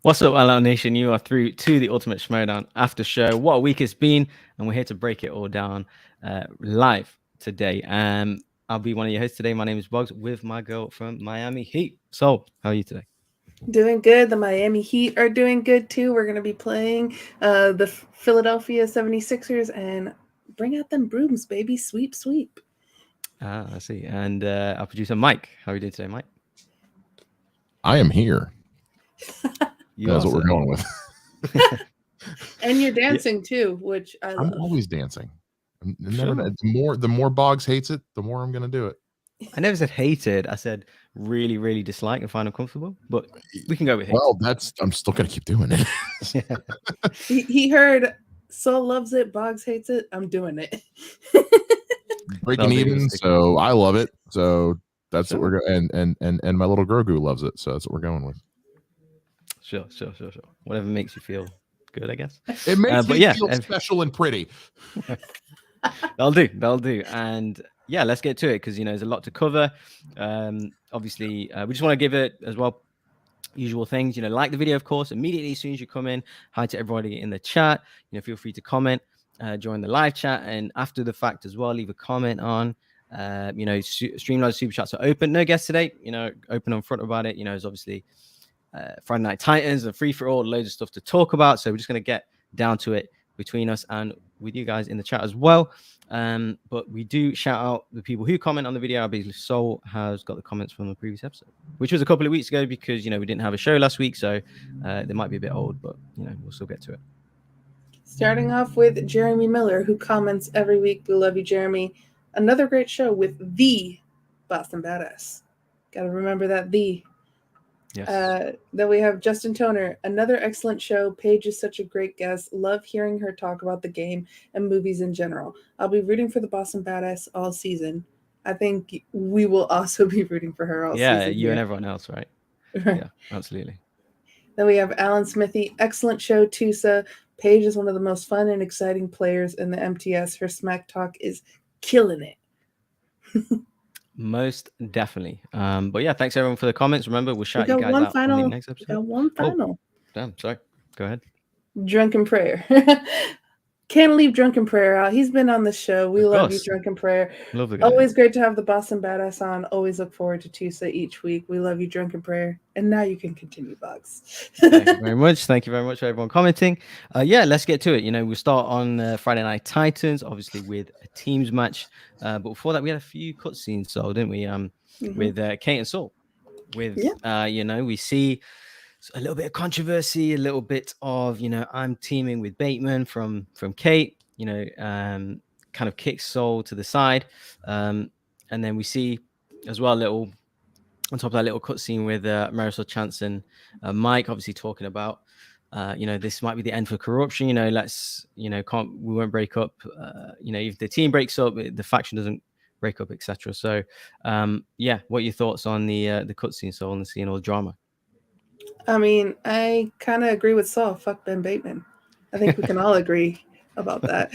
What's up, LL Nation? You are through to the Ultimate Schmodown after show. What a week it's been, and we're here to break it all down live today. I'll be one of your hosts today. My name is Bugs with my girl from Miami Heat. So, how are you today? Doing good. The Miami Heat are doing good too. We're going to be playing the Philadelphia 76ers and bring out them brooms, baby. Sweep, sweep. I see. And our producer, Mike. How are you doing today, Mike? I am here. That's what we're going with. And you're dancing too, which I love. I'm always dancing. The more Boggs hates it, the more I'm going to do it. I never said hated. I said really, really dislike and find uncomfortable. But we can go with hate. Well, I'm still going to keep doing it. He heard Soul loves it, Boggs hates it. I'm doing it. Breaking even, so I love it. So that's what we're going. And my little Grogu loves it. So that's what we're going with. Sure. Whatever makes you feel good, I guess. It makes me feel special and pretty. That'll do. And yeah, let's get to it because there's a lot to cover. Obviously, we just want to give it as well. Usual things, like the video, of course, immediately as soon as you come in. Hi to everybody in the chat. Feel free to comment, join the live chat, and after the fact as well, leave a comment on. Streamline super chats are open. No guests today. Open on front about it. It's obviously Friday Night Titans and free-for-all, loads of stuff to talk about. So we're just going to get down to it between us and with you guys in the chat as well. But we do shout out the people who comment on the video. I believe Soul has got the comments from the previous episode, which was a couple of weeks ago because, we didn't have a show last week. So they might be a bit old, but, we'll still get to it. Starting off with Jeremy Miller, who comments every week. We love you, Jeremy. Another great show with the Boston Badass. Got to remember that the. Yes. Then we have Justin Toner. Another excellent show. Paige is such a great guest. Love hearing her talk about the game and movies in general. I'll be rooting for the Boston Badass all season. I think we will also be rooting for her all season. Yeah, you and everyone else, right? Yeah, absolutely. Then we have Alan Smithy. Excellent show, TUSA. Paige is one of the most fun and exciting players in the MTS. Her smack talk is killing it. Most definitely. But yeah, thanks everyone for the comments. Remember, we'll shout you guys out on the next episode. We got one final. Oh, damn, sorry. Go ahead. Drunken Prayer. Can't leave Drunken Prayer out. He's been on the show. We love you, Drunken Prayer. Love the guy. Always great to have the Boston Badass on. Always look forward to TUSA each week. We love you, Drunken Prayer. And now you can continue, Bugs. Thank you very much. Thank you very much for everyone commenting. Let's get to it. We'll start on Friday Night Titans, obviously with a teams match. But before that, we had a few cutscenes, so didn't we? With Kate and Saul. With we see a little bit of controversy, a little bit of I'm teaming with Bateman from Kate. Kind of kicks Saul to the side, and then we see as well a little on top of that little cutscene with Marisol Chance and Mike, obviously talking about this might be the end for corruption. We won't break up. If the team breaks up, the faction doesn't break up, etc. So, what are your thoughts on the cutscene, Saul, and seeing all the drama? I mean, I kind of agree with Saul. Fuck Ben Bateman. I think we can all agree about that.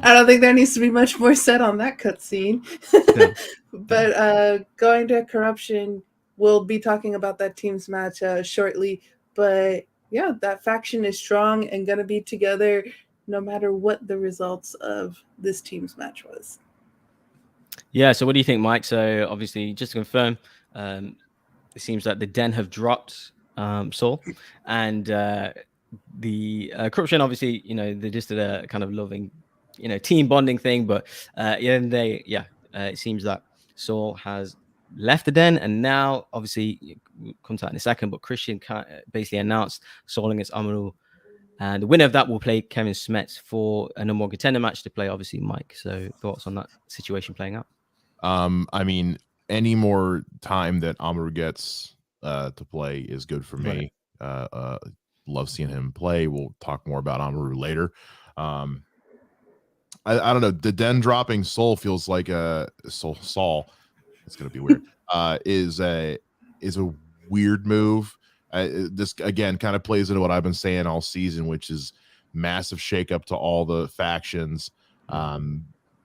I don't think there needs to be much more said on that cutscene. Yeah. But going to corruption, we'll be talking about that team's match shortly. But yeah, that faction is strong and going to be together no matter what the results of this team's match was. Yeah, so what do you think, Mike? So obviously, just to confirm, it seems that the Den have dropped Saul, and the corruption, obviously, they just did a kind of loving, team bonding thing. But at the end of the day, it seems that Saul has left the Den, and now, obviously, we'll come to that in a second, but Christian basically announced Saul against Amaru. And the winner of that will play Kevin Smets for a number one contender match to play, obviously, Mike. So thoughts on that situation playing out? I mean, any more time that Amaru gets to play is good for me. Love seeing him play. We'll talk more about Amaru later. I don't know. The Den dropping Saul feels like Saul. It's gonna be weird. Is a weird move. This again kind of plays into what I've been saying all season, which is massive shakeup to all the factions.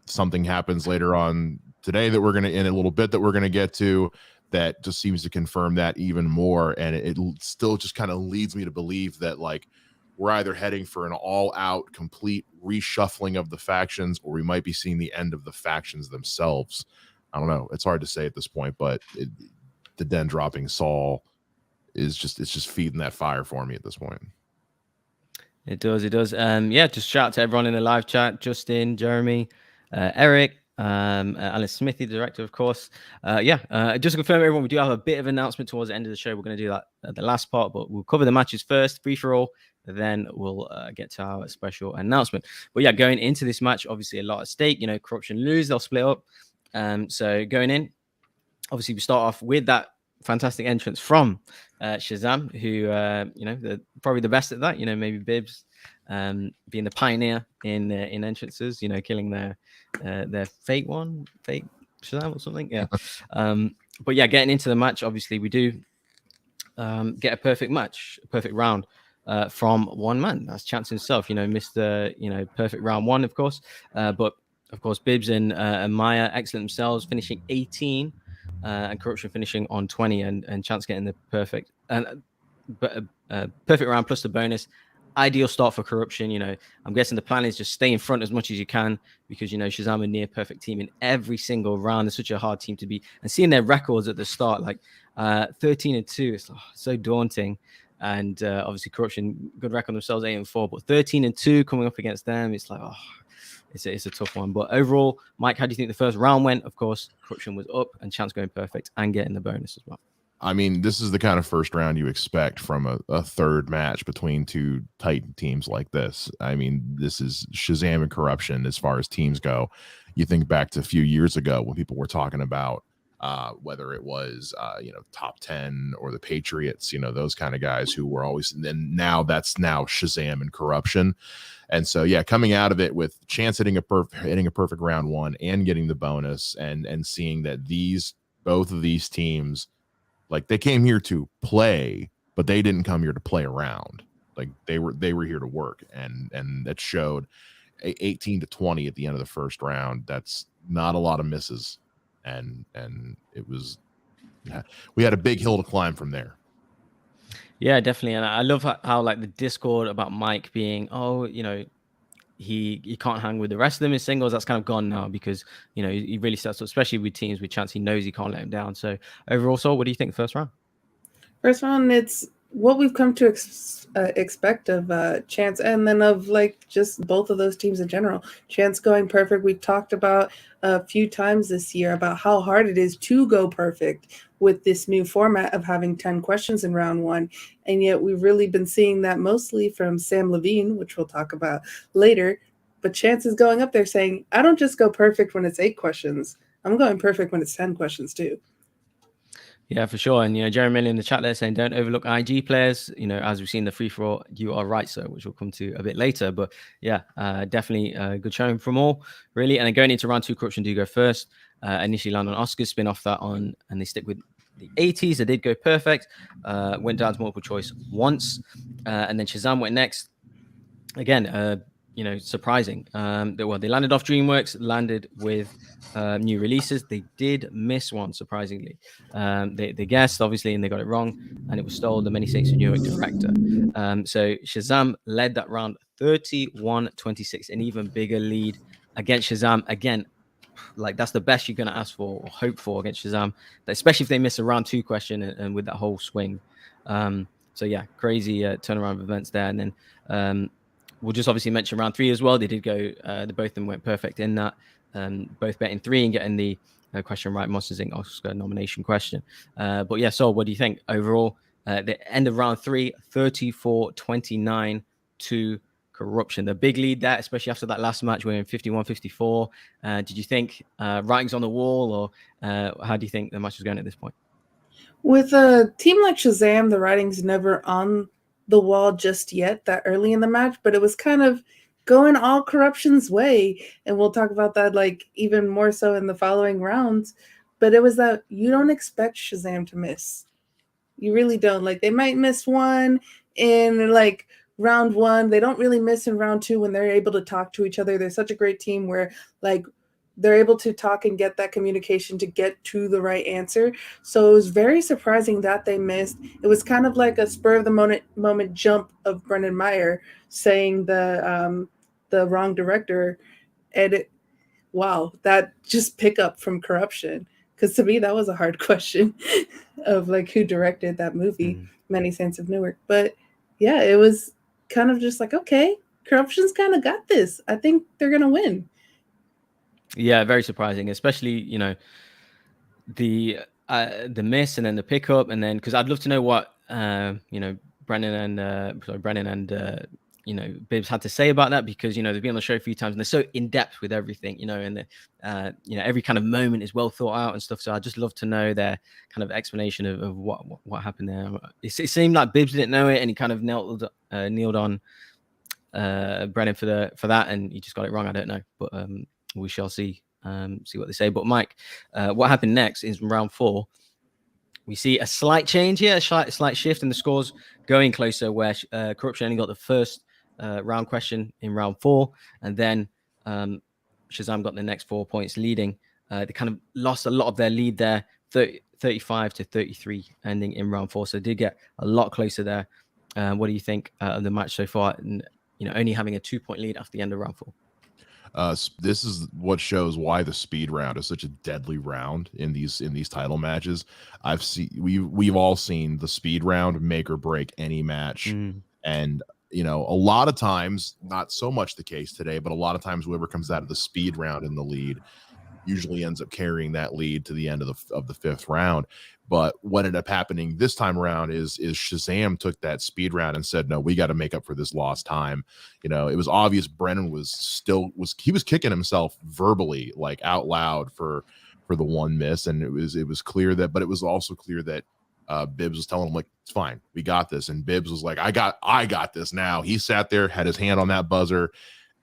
Something happens later on today that we're gonna in a little bit that we're gonna get to that just seems to confirm that even more. And it still just kind of leads me to believe that like we're either heading for an all-out complete reshuffling of the factions, or we might be seeing the end of the factions themselves. I don't know. It's hard to say at this point, but the Den dropping Saul is just feeding that fire for me at this point. It does. Yeah, just shout out to everyone in the live chat: Justin, Jeremy, Eric, Alice Smithy, the director, of course. Just to confirm, everyone, we do have a bit of an announcement towards the end of the show. We're going to do that at the last part, but we'll cover the matches first, free for all. Then we'll get to our special announcement. But yeah, going into this match, obviously a lot at stake. You know, Corruption lose, they'll split up. So going in, obviously we start off with that fantastic entrance from Shazam, who probably the best at that. You know, maybe Bibbs being the pioneer in entrances. You know, killing their fake Shazam or something. Yeah. But yeah, getting into the match, obviously we do get a perfect match, a perfect round from one man. That's Chance himself. You know, Mr. Perfect round one, of course. But of course, Bibbs and Maya excellent themselves, finishing 18. And Corruption finishing on 20, and Chance getting the perfect perfect round plus the bonus. Ideal start for Corruption. You know, I'm guessing the plan is just stay in front as much as you can, because you know Shazam are near perfect team in every single round. They're such a hard team to beat, and seeing their records at the start, like 13-2, it's so daunting. And obviously Corruption, good record themselves, 8-4, but 13-2 coming up against them, it's like, it's a tough one. But overall, Mike, how do you think the first round went? Of course, Corruption was up and Chance going perfect and getting the bonus as well. I mean, this is the kind of first round you expect from a third match between two Titan teams like this. I mean, this is Shazam and Corruption as far as teams go. You think back to a few years ago when people were talking about whether it was, top 10 or the Patriots, those kind of guys who were always, and then now that's Shazam and Corruption. And so, yeah, coming out of it with Chance hitting a perfect round one and getting the bonus, and seeing that both of these teams, like, they came here to play, but they didn't come here to play around. Like, they were here to work, and that showed. 18-20 at the end of the first round. That's not a lot of misses, and it was. We had a big hill to climb from there. Yeah, definitely. And I love how like the Discord about Mike being, he can't hang with the rest of them in singles. That's kind of gone now, because he really starts, especially with teams with Chance. He knows he can't let him down. So overall, so what do you think first round? First round, it's what we've come to expect of Chance, and then of like just both of those teams in general. Chance going perfect. We've talked about a few times this year about how hard it is to go perfect with this new format of having 10 questions in round one. And yet we've really been seeing that mostly from Sam Levine, which we'll talk about later. But Chance is going up there saying, I don't just go perfect when it's 8 questions. I'm going perfect when it's 10 questions too. Yeah, for sure. And Jeremy in the chat there saying, don't overlook IG players. As we've seen the free for all, you are right, so which we'll come to a bit later. But yeah, definitely a good showing from all, really. And then going into round 2, Corruption do go first. Initially land on Oscars, spin off that on, and they stick with the 80s. They did go perfect. Went down to multiple choice once, and then Shazam went next. Again, surprising. They landed off DreamWorks, landed with new releases. They did miss one, surprisingly. They guessed, obviously, and they got it wrong, and it was Stoll, the Many Saints of Newark director. So Shazam led that round 31-26, an even bigger lead against Shazam. Again, like, that's the best you're going to ask for or hope for against Shazam, especially if they miss a round 2 question and with that whole swing. So yeah, crazy turnaround of events there. And then we'll just obviously mention round 3 as well. They did go, both of them went perfect in that, both betting 3 and getting the question right, Monsters Inc. Oscar nomination question. But yeah, so what do you think overall? The end of round 3, 34-29 to Corruption. The big lead there, especially after that last match, we're in 51-54. Did you think writing's on the wall, or how do you think the match was going at this point? With a team like Shazam, the writing's never on the wall just yet that early in the match, but it was kind of going all Corruption's way, and we'll talk about that like even more so in the following rounds. But it was that you don't expect Shazam to miss. You really don't. Like, they might miss one in like round 1. They don't really miss in round 2 when they're able to talk to each other. They're such a great team where, like, they're able to talk and get that communication to get to the right answer. So it was very surprising that they missed. It was kind of like a spur of the moment jump of Brendan Meyer saying the wrong director, and wow, that just pick up from Corruption. Because to me, that was a hard question of like who directed that movie, Many Saints of Newark. But yeah, it was kind of just like, okay, Corruption's kind of got this. I think they're gonna win. Yeah, very surprising, especially the miss and then the pickup, and then because I'd love to know what Brennan and Bibbs had to say about that, because they've been on the show a few times and they're so in depth with everything, and every kind of moment is well thought out and stuff. So I'd just love to know their kind of explanation of what happened there. It seemed like Bibbs didn't know it, and he kind of kneeled on Brennan for that, and he just got it wrong. I don't know, but we shall see what they say. But Mike, what happened next is round 4. We see a slight change here, a slight shift in the scores, going closer, where Corruption only got the first round question in round 4, and then Shazam got the next 4 points, leading. They kind of lost a lot of their lead there, 35-33, ending in round 4. So they did get a lot closer there. What do you think of the match so far? And only having a 2-point lead after the end of round 4. This is what shows why the speed round is such a deadly round in these title matches. We've all seen the speed round make or break any match, and a lot of times, not so much the case today, but a lot of times whoever comes out of the speed round in the lead usually ends up carrying that lead to the end of the 5th round. But what ended up happening this time around is Shazam took that speed round and said, no, we got to make up for this lost time. It was obvious Brennan was kicking himself verbally, like out loud for the one miss. And it was clear that, but it was also clear that Bibbs was telling him, like, it's fine, we got this. And Bibbs was like, I got this now. He sat there, had his hand on that buzzer,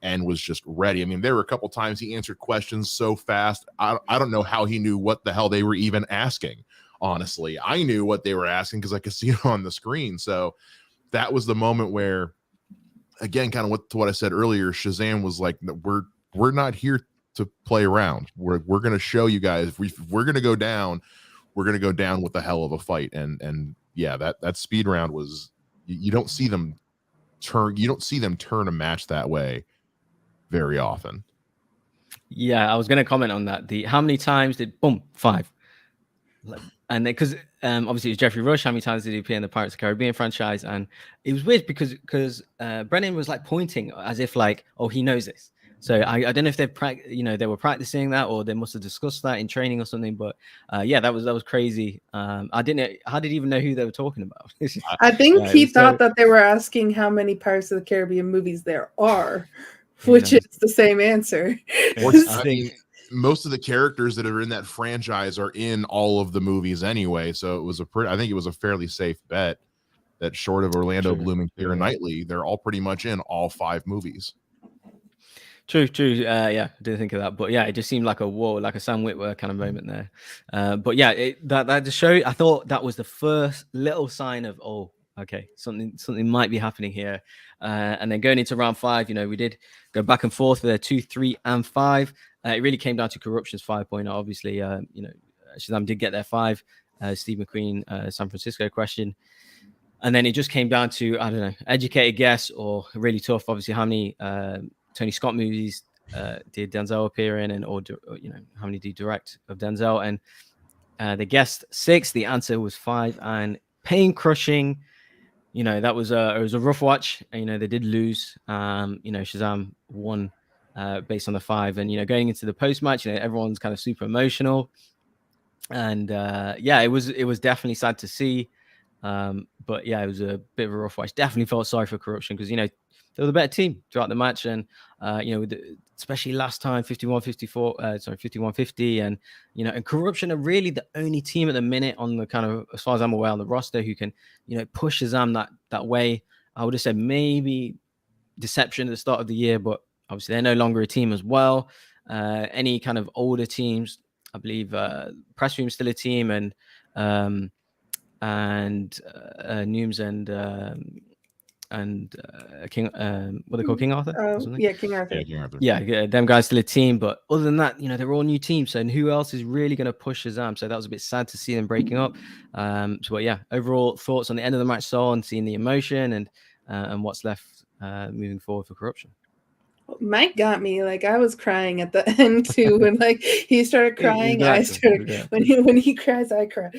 and was just ready. I mean, there were a couple times he answered questions so fast. I don't know how he knew what the hell they were even asking. Honestly, I knew what they were asking because I could see it on the screen. So that was the moment where, again, kind of what I said earlier, Shazam was like, we're not here to play around. We're going to show you guys, if we're going to go down, we're going to go down with a hell of a fight. And yeah, that speed round was, you don't see them turn a match that way very often. Yeah, I was going to comment on that. How many times did 5? And then, because obviously it was Jeffrey Rush, how many times did he appear in the Pirates of the Caribbean franchise? And it was weird because Brennan was like pointing as if like, oh, he knows this. So I don't know if they were practicing that, or they must have discussed that in training or something. But yeah, that was crazy. I didn't even know who they were talking about. I think he thought that they were asking how many Pirates of the Caribbean movies there are, which is the same answer. I think most of the characters that are in that franchise are in all of the movies anyway, so I think it was a fairly safe bet that, short of Orlando Bloom and Keira Knightley, they're all pretty much in all 5 movies. True. Yeah, I didn't think of that, but yeah, it just seemed like like a Sam Witwer kind of moment there. But yeah, that just showed. I thought that was the first little sign of, oh, okay, something might be happening here. And then going into round 5, we did go back and forth with their 2, 3, and 5. It really came down to Corruption's 5-point. Obviously, Shazam did get their 5. Steve McQueen, San Francisco question. And then it just came down to, I don't know, educated guess or really tough. Obviously, how many Tony Scott movies did Denzel appear in, and or how many did he direct of Denzel? And they guessed 6. The answer was 5, and pain crushing. That was it was a rough watch. They did lose. Shazam won based on the 5, and going into the post match, everyone's kind of super emotional, and yeah, it was definitely sad to see. But yeah, it was a bit of a rough watch. Definitely felt sorry for Corruption because they were the better team throughout the match, and especially last time 51-50, and and Corruption are really the only team at the minute on the kind of, as far as I'm aware, on the roster who can push Shazam that way. I would have said maybe Deception at the start of the year, but obviously they're no longer a team as well. Any kind of older teams, I believe Press Room's still a team, and Nooms and King, what they call King Arthur or something. Yeah, King Arthur. Yeah, King Arthur. Yeah, them guys still a team, but other than that, they're all new teams. So and who else is really going to push Shazam? So that was a bit sad to see them breaking up. But yeah, overall thoughts on the end of the match, so and seeing the emotion and what's left moving forward for Corruption. Mike got me. Like, I was crying at the end too. When like he started crying, I started. When he cries, I cry.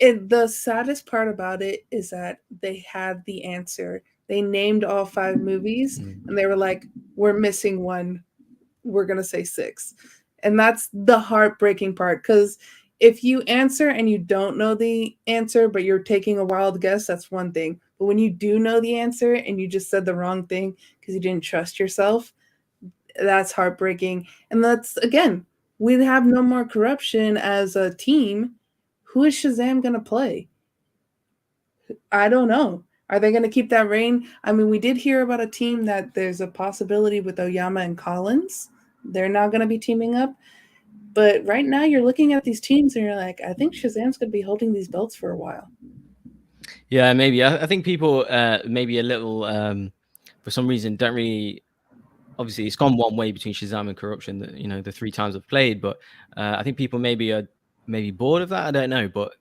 The saddest part about it is that they had the answer. They named all 5 movies, and they were like, "We're missing one. We're gonna say 6," and that's the heartbreaking part. Because if you answer and you don't know the answer, but you're taking a wild guess, that's one thing. But when you do know the answer and you just said the wrong thing because you didn't trust yourself, that's heartbreaking. And that's, again, we have no more Corruption as a team. Who is Shazam going to play? I don't know. Are they going to keep that reign? I mean, we did hear about a team that there's a possibility with Oyama and Collins. They're not going to be teaming up. But right now you're looking at these teams and you're like, I think Shazam's going to be holding these belts for a while. Yeah, maybe. I think people maybe a little, for some reason, don't really. Obviously, it's gone one way between Shazam and Corruption. The 3 times I've played, but I think people maybe are bored of that. I don't know, but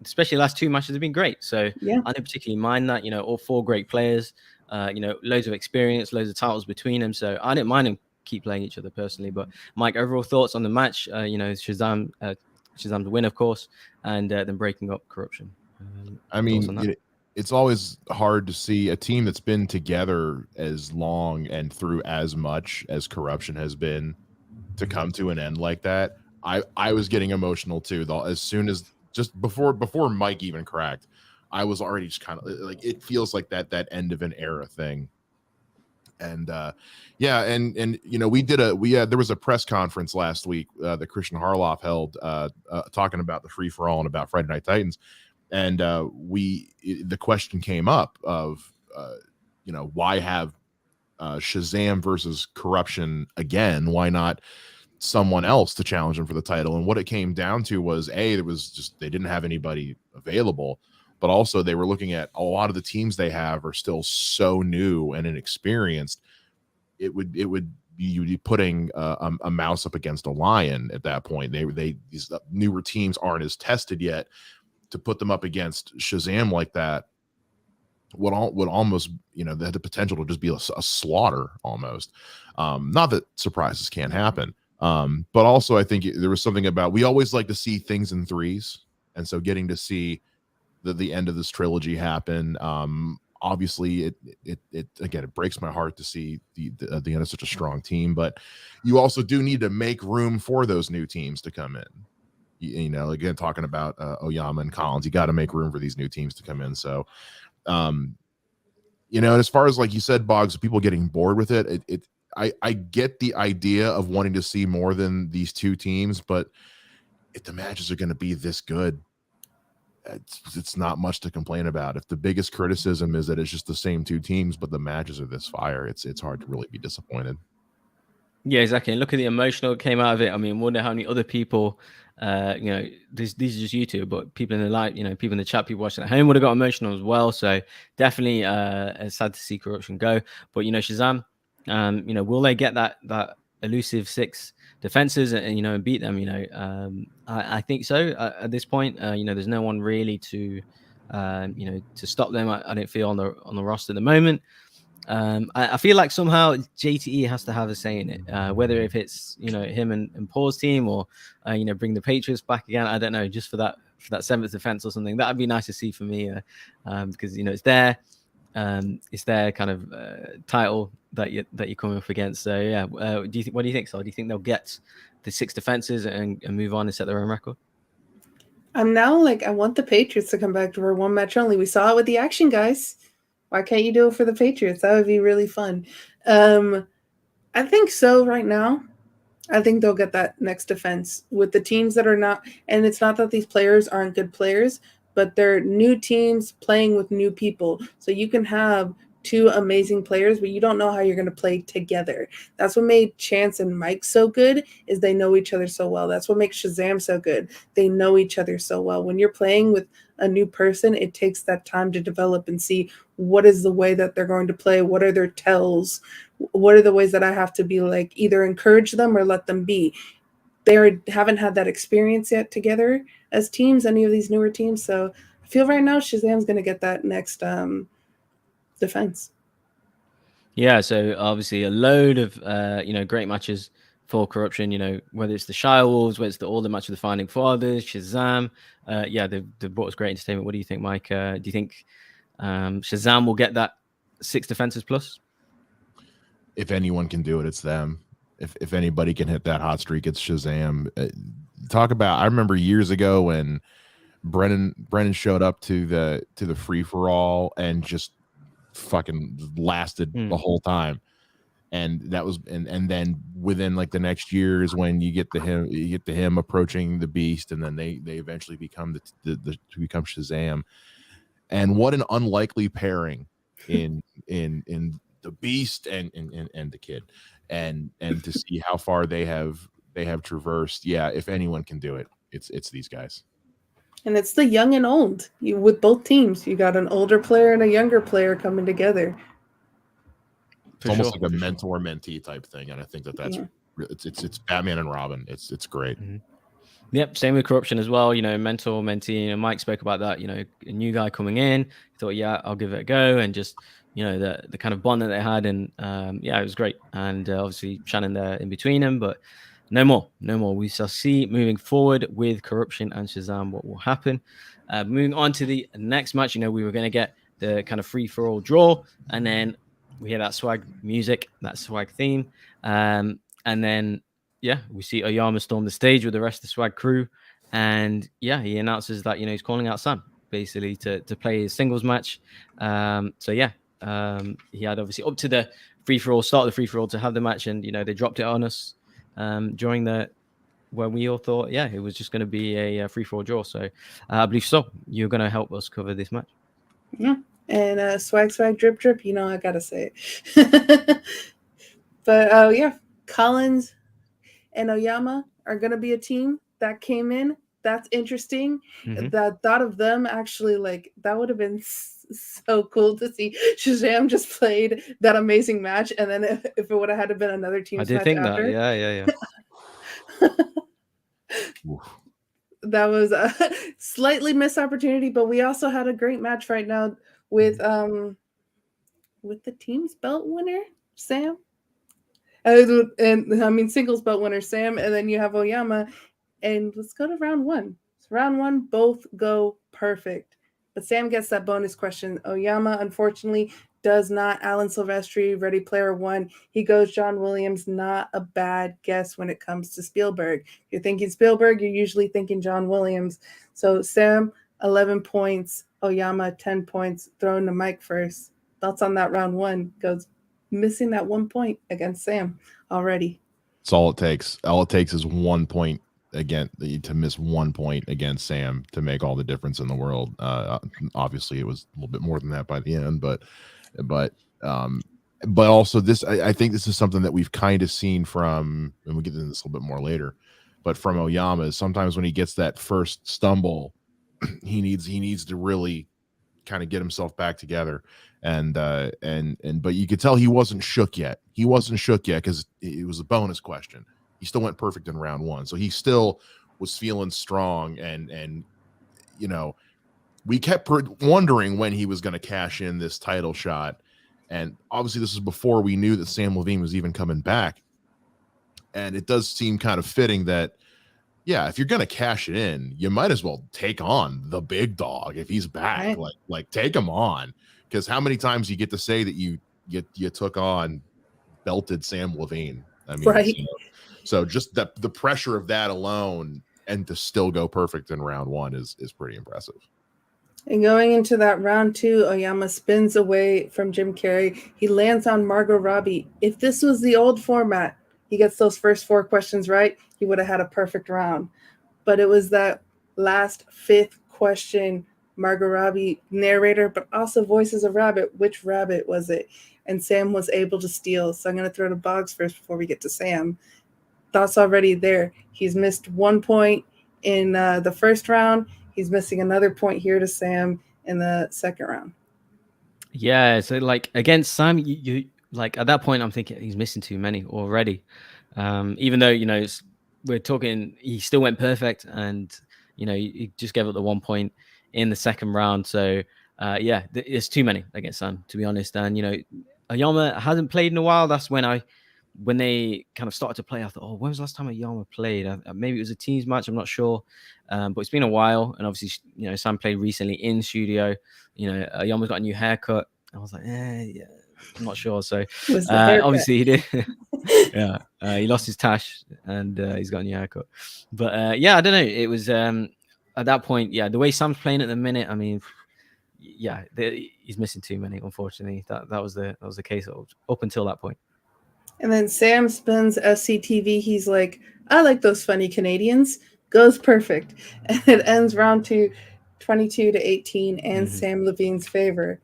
especially the last 2 matches have been great. So yeah. I don't particularly mind that. All 4 great players. Loads of experience, loads of titles between them. So I didn't mind them keep playing each other personally. But Mike, overall thoughts on the match? Shazam's win, of course, and then breaking up Corruption. I mean, it's always hard to see a team that's been together as long and through as much as Corruption has been to come to an end like that. I was getting emotional too, though. As soon as just before Mike even cracked, I was already just kind of like, it feels like that end of an era thing. And yeah, and there was a press conference last week that Christian Harloff held talking about the Free for All and about Friday Night Titans. And the question came up of, why have Shazam versus Corruption again? Why not someone else to challenge him for the title? And what it came down to was, they didn't have anybody available, but also they were looking at a lot of the teams they have are still so new and inexperienced. You'd be putting a mouse up against a lion at that point. These newer teams aren't as tested yet. To put them up against Shazam like that would almost, they had the potential to just be a slaughter almost. Not that surprises can't happen, but also I think there was something about, we always like to see things in 3s, and so getting to see the end of this trilogy happen. Obviously, it breaks my heart to see the end of such a strong team, but you also do need to make room for those new teams to come in. Again, talking about Oyama and Collins, you got to make room for these new teams to come in. So, and as far as, like you said, Boggs, people getting bored with it, I get the idea of wanting to see more than these 2 teams, but if the matches are going to be this good, it's not much to complain about. If the biggest criticism is that it's just the same 2 teams, but the matches are this fire, it's hard to really be disappointed. Yeah, exactly. And look at the emotional that came out of it. I mean, wonder how many other people, these are just YouTube, but people in the live, people in the chat, people watching at home would have got emotional as well. So definitely sad to see Corruption go. But Shazam, will they get that elusive 6 defenses and beat them? I think so. At this point, there's no one really to stop them. I don't feel on the roster at the moment. I feel like somehow JTE has to have a say in it, whether if it's him and Paul's team or bring the Patriots back again. I don't know, just for that 7th defense or something. That'd be nice to see for me, because it's their kind of title that you're coming up against. So yeah, what do you think? So do you think they'll get the 6 defenses and move on and set their own record? I'm now like, I want the Patriots to come back to our 1 match only. We saw it with the Action Guys. Why can't you do it for the Patriots? That would be really fun. I think so right now. I think they'll get that next defense with the teams that are not, and it's not that these players aren't good players, but they're new teams playing with new people. So you can have two amazing players, but you don't know how you're going to play together. That's what made Chance and Mike so good, is they know each other so well. That's what makes Shazam so good. They know each other so well. When you're playing with a new person, it takes that time to develop and see what is the way that they're going to play, what are their tells, what are the ways that I have to be like either encourage them or let them be. They haven't had that experience yet together as teams, any of these newer teams. So I feel right now Shazam's going to get that next defense. Yeah, so obviously a load of great matches for Corruption. Whether it's the Shire Wolves, whether it's all the match of the Founding Fathers, Shazam. They've brought us great entertainment. What do you think, Mike? Do you think Shazam will get that 6 defenses plus? If anyone can do it, it's them. If anybody can hit that hot streak, it's Shazam. Talk about, I remember years ago when Brennan showed up to the free-for-all and just fucking lasted the whole time. And that was and then within like the next year is when you get to him approaching the Beast, and then they eventually become the become Shazam. And what an unlikely pairing in the Beast and the Kid, and to see how far they have traversed. Yeah, if anyone can do it, it's these guys. And it's the young and old. With both teams, you got an older player and a younger player coming together. It's almost like a mentor-mentee type thing, and I think that's Yeah. it's Batman and Robin. It's great. Mm-hmm. Yep, same with Corruption as well. Mentor, mentee. Mike spoke about that. A new guy coming in, thought, yeah, I'll give it a go, and just the kind of bond that they had, and it was great. And obviously Shannon there in between them, but no more. We shall see moving forward with Corruption and Shazam what will happen. Moving on to the next match, we were going to get the kind of free-for-all draw, and then we hear that swag music, that swag theme, and then we see Oyama storm the stage with the rest of the swag crew, and he announces that he's calling out Sam basically to play his singles match. He had obviously up to the free-for-all, start the free-for-all to have the match, and they dropped it on us during where we all thought it was just going to be a free-for-all draw. So I believe so you're going to help us cover this match. Yeah. And swag, drip, drip, I gotta say it. But Collins and Oyama are gonna be a team that came in. That's interesting. Mm-hmm. That thought of them actually, like, that would have been so cool to see Shazam just played that amazing match, and then if it would have had to been another team. I did think after. That. That was a slightly missed opportunity, but we also had a great match right now with the team's belt winner, Sam. And singles belt winner, Sam, and then you have Oyama. And let's go to round one. So round one, both go perfect. But Sam gets that bonus question. Oyama, unfortunately, does not. Alan Silvestri, Ready Player One. He goes John Williams. Not a bad guess when it comes to Spielberg. If you're thinking Spielberg, you're usually thinking John Williams. So Sam, 11 points. Oyama, 10 points. Throwing to Mike first. Thoughts on that round one? Goes missing that 1 point against Sam already. It's all it takes. All it takes is 1 point again to miss 1 point against Sam to make all the difference in the world. Obviously, it was a little bit more than that by the end, but also this, I think this is something that we've kind of seen from, and we'll get into this a little bit more later, but from Oyama, sometimes when he gets that first stumble, he needs to really kind of get himself back together. But you could tell he wasn't shook yet. He wasn't shook yet because it was a bonus question. He still went perfect in round one, so he still was feeling strong. And we kept wondering when he was going to cash in this title shot. And obviously, this is before we knew that Sam Levine was even coming back. And it does seem kind of fitting that, if you're going to cash it in, you might as well take on the big dog if he's back. Right. Like take him on, because how many times you get to say that you took on belted Sam Levine? I mean, right. So just the pressure of that alone, and to still go perfect in round one is pretty impressive. And going into that round two, Oyama spins away from Jim Carrey. He lands on Margot Robbie. If this was the old format, he gets those first 4 questions right, he would have had a perfect round. But it was that last 5th question Margot Robbie narrator, but also voices a rabbit. Which rabbit was it? And Sam was able to steal. So I'm going to throw to Boggs first before we get to Sam. Thoughts already there. He's missed 1 point in the first round. He's missing another point here to Sam in the second round. Yeah, so like against Sam, you like at that point, I'm thinking he's missing too many already. Even though we're talking, he still went perfect, and he just gave up the 1 point in the second round. So yeah, it's too many against Sam, to be honest. And Oyama hasn't played in a while. That's when they kind of started to play. I thought, oh, when was the last time Oyama played? Maybe it was a teams match. I'm not sure, but it's been a while. And obviously, Sam played recently in studio. Oyama's got a new haircut. I was like, yeah, I'm not sure. So obviously he did. Yeah, he lost his tash and he's got a new haircut. But yeah, I don't know. It was at that point, yeah, the way Sam's playing at the minute. I mean, yeah, he's missing too many. Unfortunately, that was the case up until that point. And then Sam spins SCTV. He's like, I like those funny Canadians. Goes perfect. And it ends round 2, 22-18 in Sam Levine's favor.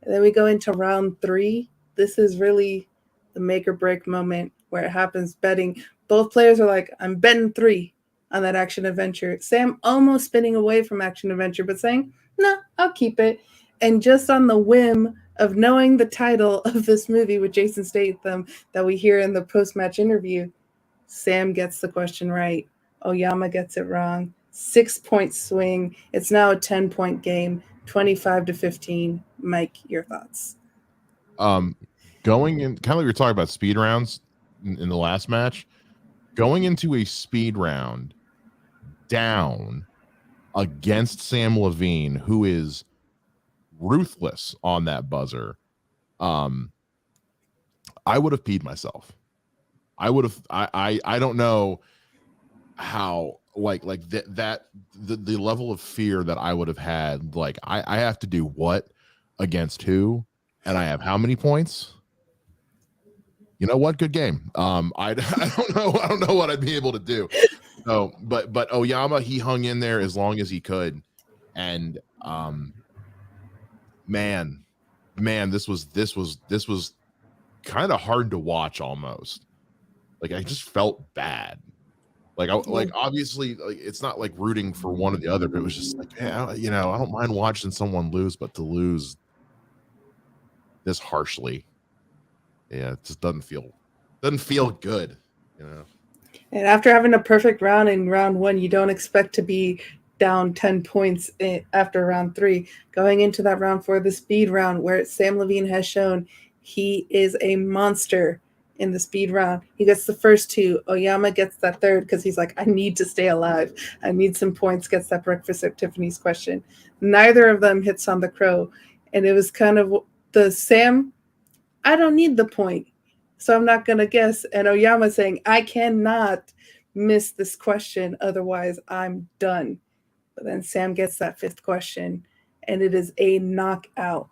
And then we go into round 3. This is really the make or break moment where it happens betting. Both players are like, I'm betting 3 on that action adventure. Sam almost spinning away from action adventure, but saying, no, I'll keep it. And just on the whim of knowing the title of this movie with Jason Statham that we hear in the post-match interview, Sam gets the question right. Oyama gets it wrong. 6-point swing. It's now a 10-point game, 25-15. Mike, your thoughts? Going in, kind of like we were talking about speed rounds in the last match, going into a speed round down against Sam Levine, who is ruthless on that buzzer, I would have peed myself. I would have. I don't know how the level of fear that I would have had. Like I have to do what against who, and I have how many points? You know what? Good game. I don't know. I don't know what I'd be able to do. So, but Oyama, he hung in there as long as he could, and man, this was kind of hard to watch almost. Like I just felt bad. Like obviously, like it's not like rooting for one or the other, but it was just like, yeah, I don't mind watching someone lose, but to lose this harshly, yeah, it just doesn't feel good, And after having a perfect round in round 1, you don't expect to be down 10 points after round 3. Going into that round 4, the speed round, where Sam Levine has shown he is a monster in the speed round. He gets the first 2. Oyama gets that third because he's like, I need to stay alive. I need some points, gets that breakfast at Tiffany's question. Neither of them hits on the crow. And it was kind of the Sam, I don't need the point, so I'm not going to guess. And Oyama saying, I cannot miss this question, otherwise I'm done. But then Sam gets that 5th question, and it is a knockout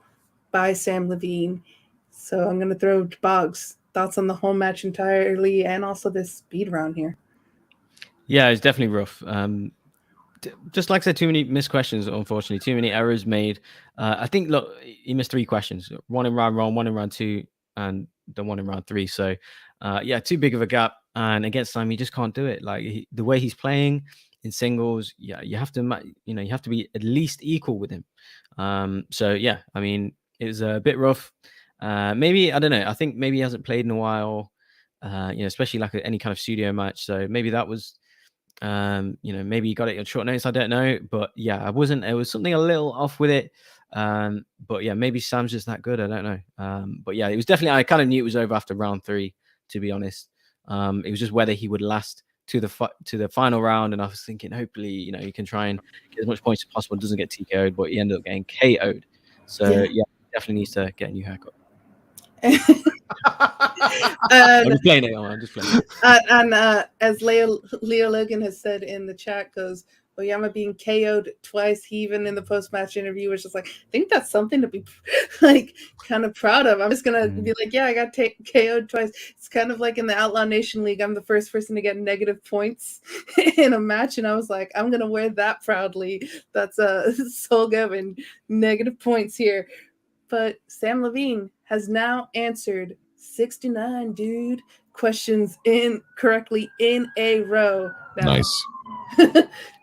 by Sam Levine. So I'm going to throw to Boggs. Thoughts on the whole match entirely and also this speed round here? Yeah, it's definitely rough. Just like I said, too many missed questions, unfortunately. Too many errors made. I think, look, he missed 3 questions. 1 in round 1, 1 in round 2, and the 1 in round 3. So, yeah, too big of a gap. And against Sam, he just can't do it. Like the way he's playing in singles, yeah, you have to be at least equal with him. So yeah, I mean, it was a bit rough. Maybe, I don't know. I think maybe he hasn't played in a while. Especially like any kind of studio match. So maybe that was, maybe he got it on short notice. I don't know, but yeah, it was something a little off with it. But yeah, maybe Sam's just that good. I don't know. But yeah, it was definitely, I kind of knew it was over after round 3, to be honest. It was just whether he would last to the final round, and I was thinking, hopefully, he can try and get as much points as possible, doesn't get TKO'd, but he ended up getting KO'd. So yeah, definitely needs to get a new haircut. I'm just playing it. And as Leo Logan has said in the chat, goes, Oyama being KO'd twice. He even in the post-match interview was just like, I think that's something to be like kind of proud of. I'm just gonna be like, yeah, I got KO'd twice. It's kind of like in the Outlaw Nation League, I'm the first person to get negative points in a match, and I was like, I'm gonna wear that proudly. That's Soul Gavin, negative points here. But Sam Levine has now answered 69 questions correctly in a row. Now, Nice.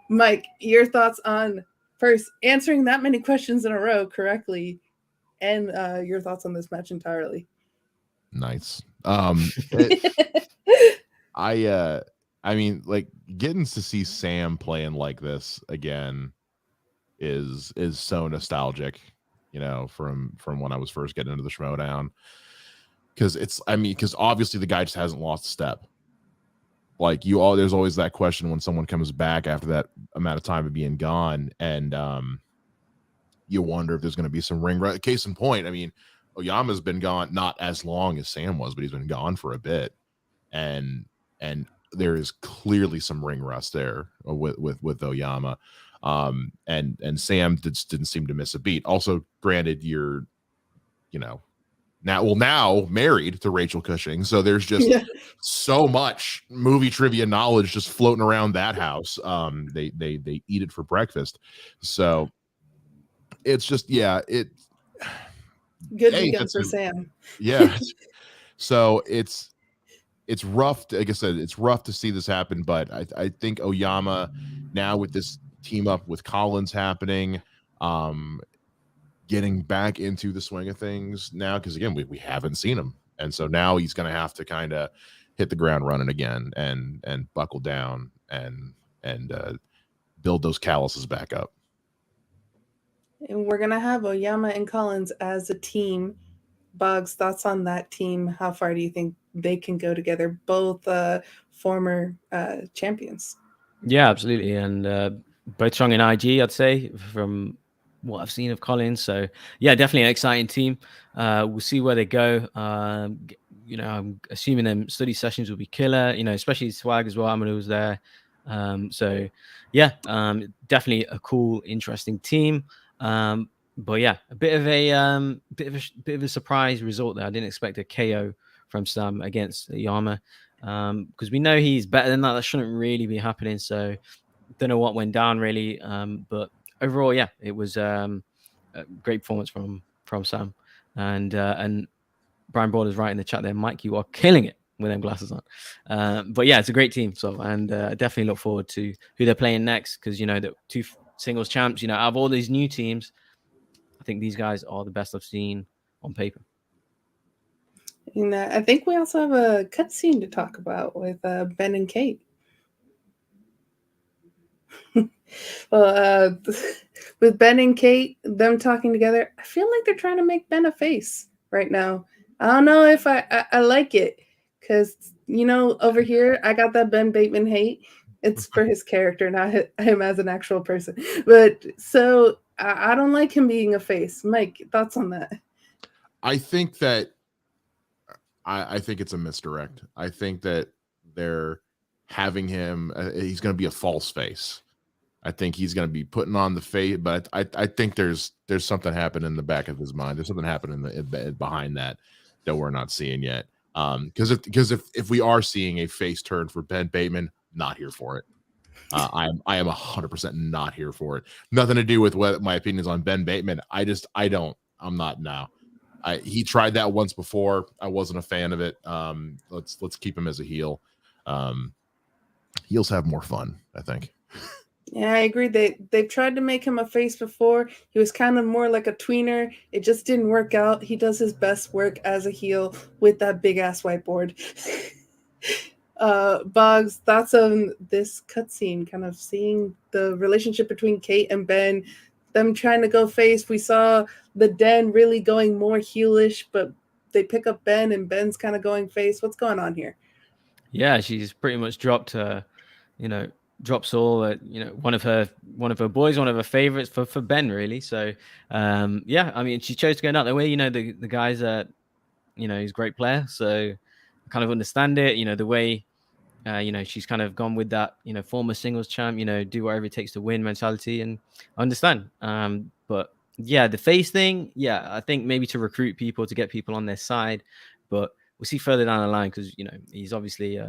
Mike, your thoughts on first answering that many questions in a row correctly, and your thoughts on this match entirely. Nice. I mean, like, getting to see Sam playing like this again is so nostalgic, you know, from when I was first getting into the Schmodown. Because obviously the guy just hasn't lost a step. Like, there's always that question when someone comes back after that amount of time of being gone, and you wonder if there's going to be some ring rust. Case in point, I mean, Oyama's been gone not as long as Sam was, but he's been gone for a bit, and there is clearly some ring rust there with Oyama, and Sam didn't seem to miss a beat. Also, granted, you're, you know, now married to Rachel Cushing, so there's just so much movie trivia knowledge just floating around that house. They eat it for breakfast, so it's just good weekend for Sam. Yeah. So it's rough. Like I said, it's rough to see this happen, but I think Oyama now, with this team up with Collins happening, getting back into the swing of things now, because again, we haven't seen him, and so now he's going to have to kind of hit the ground running again and buckle down and build those calluses back up. And we're gonna have Oyama and Collins as a team. Boggs, thoughts on that team? How far do you think they can go together? Both former champions. Yeah, absolutely, and both strong in IG, I'd say, from what I've seen of Collins. So yeah, definitely an exciting team. We'll see where they go. You know, I'm assuming them study sessions will be killer. You know, especially Swag as well. Amadu was there. So yeah, definitely a cool, interesting team. But yeah, a bit of a surprise result there. I didn't expect a KO from Sam against Oyama, because we know he's better than that. That shouldn't really be happening. So don't know what went down really. But overall, yeah, it was a great performance from Sam, and Brian Broder's right in the chat there. Mike, you are killing it with them glasses on. But yeah, it's a great team. So, and definitely look forward to who they're playing next, because you know the two singles champs. You know, out of all these new teams, I think these guys are the best I've seen on paper. And I think we also have a cutscene to talk about with Ben and Kate. Well, with Ben and Kate, them talking together, I feel like they're trying to make Ben a face right now. I don't know if I like it, because, you know, over here, I got that Ben Bateman hate. It's for his character, not him as an actual person. But so I don't like him being a face. Mike, thoughts on that? I think that I think it's a misdirect. I think that they're having him. He's going to be a false face. I think he's going to be putting on the face, but I think there's something happening in the back of his mind. There's something happening behind that we're not seeing yet. Because if we are seeing a face turn for Ben Bateman, not here for it. I am 100% not here for it. Nothing to do with what my opinions on Ben Bateman. I'm not now. He tried that once before. I wasn't a fan of it. Let's keep him as a heel. Heels have more fun, I think. Yeah, I agree. They've tried to make him a face before. He was kind of more like a tweener. It just didn't work out. He does his best work as a heel with that big ass whiteboard. Boggs, thoughts on this cutscene, kind of seeing the relationship between Kate and Ben, them trying to go face. We saw the Den really going more heelish, but they pick up Ben and Ben's kind of going face. What's going on here? Yeah, she's pretty much dropped drops all one of her boys, one of her favorites for Ben, really. So yeah, I mean, she chose to go out the way. You know, the guy's he's a great player, so I kind of understand it. You know, the way she's kind of gone with that, former singles champ, do whatever it takes to win mentality, and understand. But yeah, the face thing, yeah, I think maybe to recruit people, to get people on their side, but we'll see further down the line, because he's obviously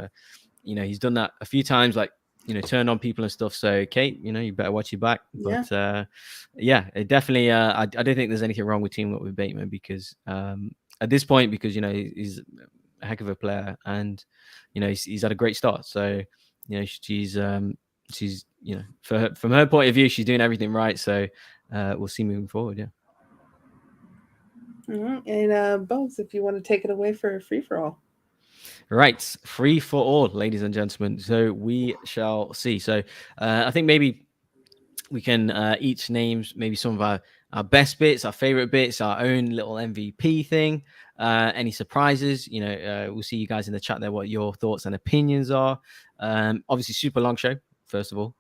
he's done that a few times, like turned on people and stuff. So Kate, you better watch your back. But yeah, it definitely I don't think there's anything wrong with teaming up with Bateman, because at this point, because he's a heck of a player, and he's had a great start. So she's from her point of view, she's doing everything right. So we'll see moving forward. Yeah. And Bones, if you want to take it away for free for all. Right, free for all, ladies and gentlemen. So we shall see. So I think maybe we can each name maybe some of our best bits, our favorite bits, our own little MVP thing. Any surprises? We'll see you guys in the chat there what your thoughts and opinions are. Obviously, super long show, first of all.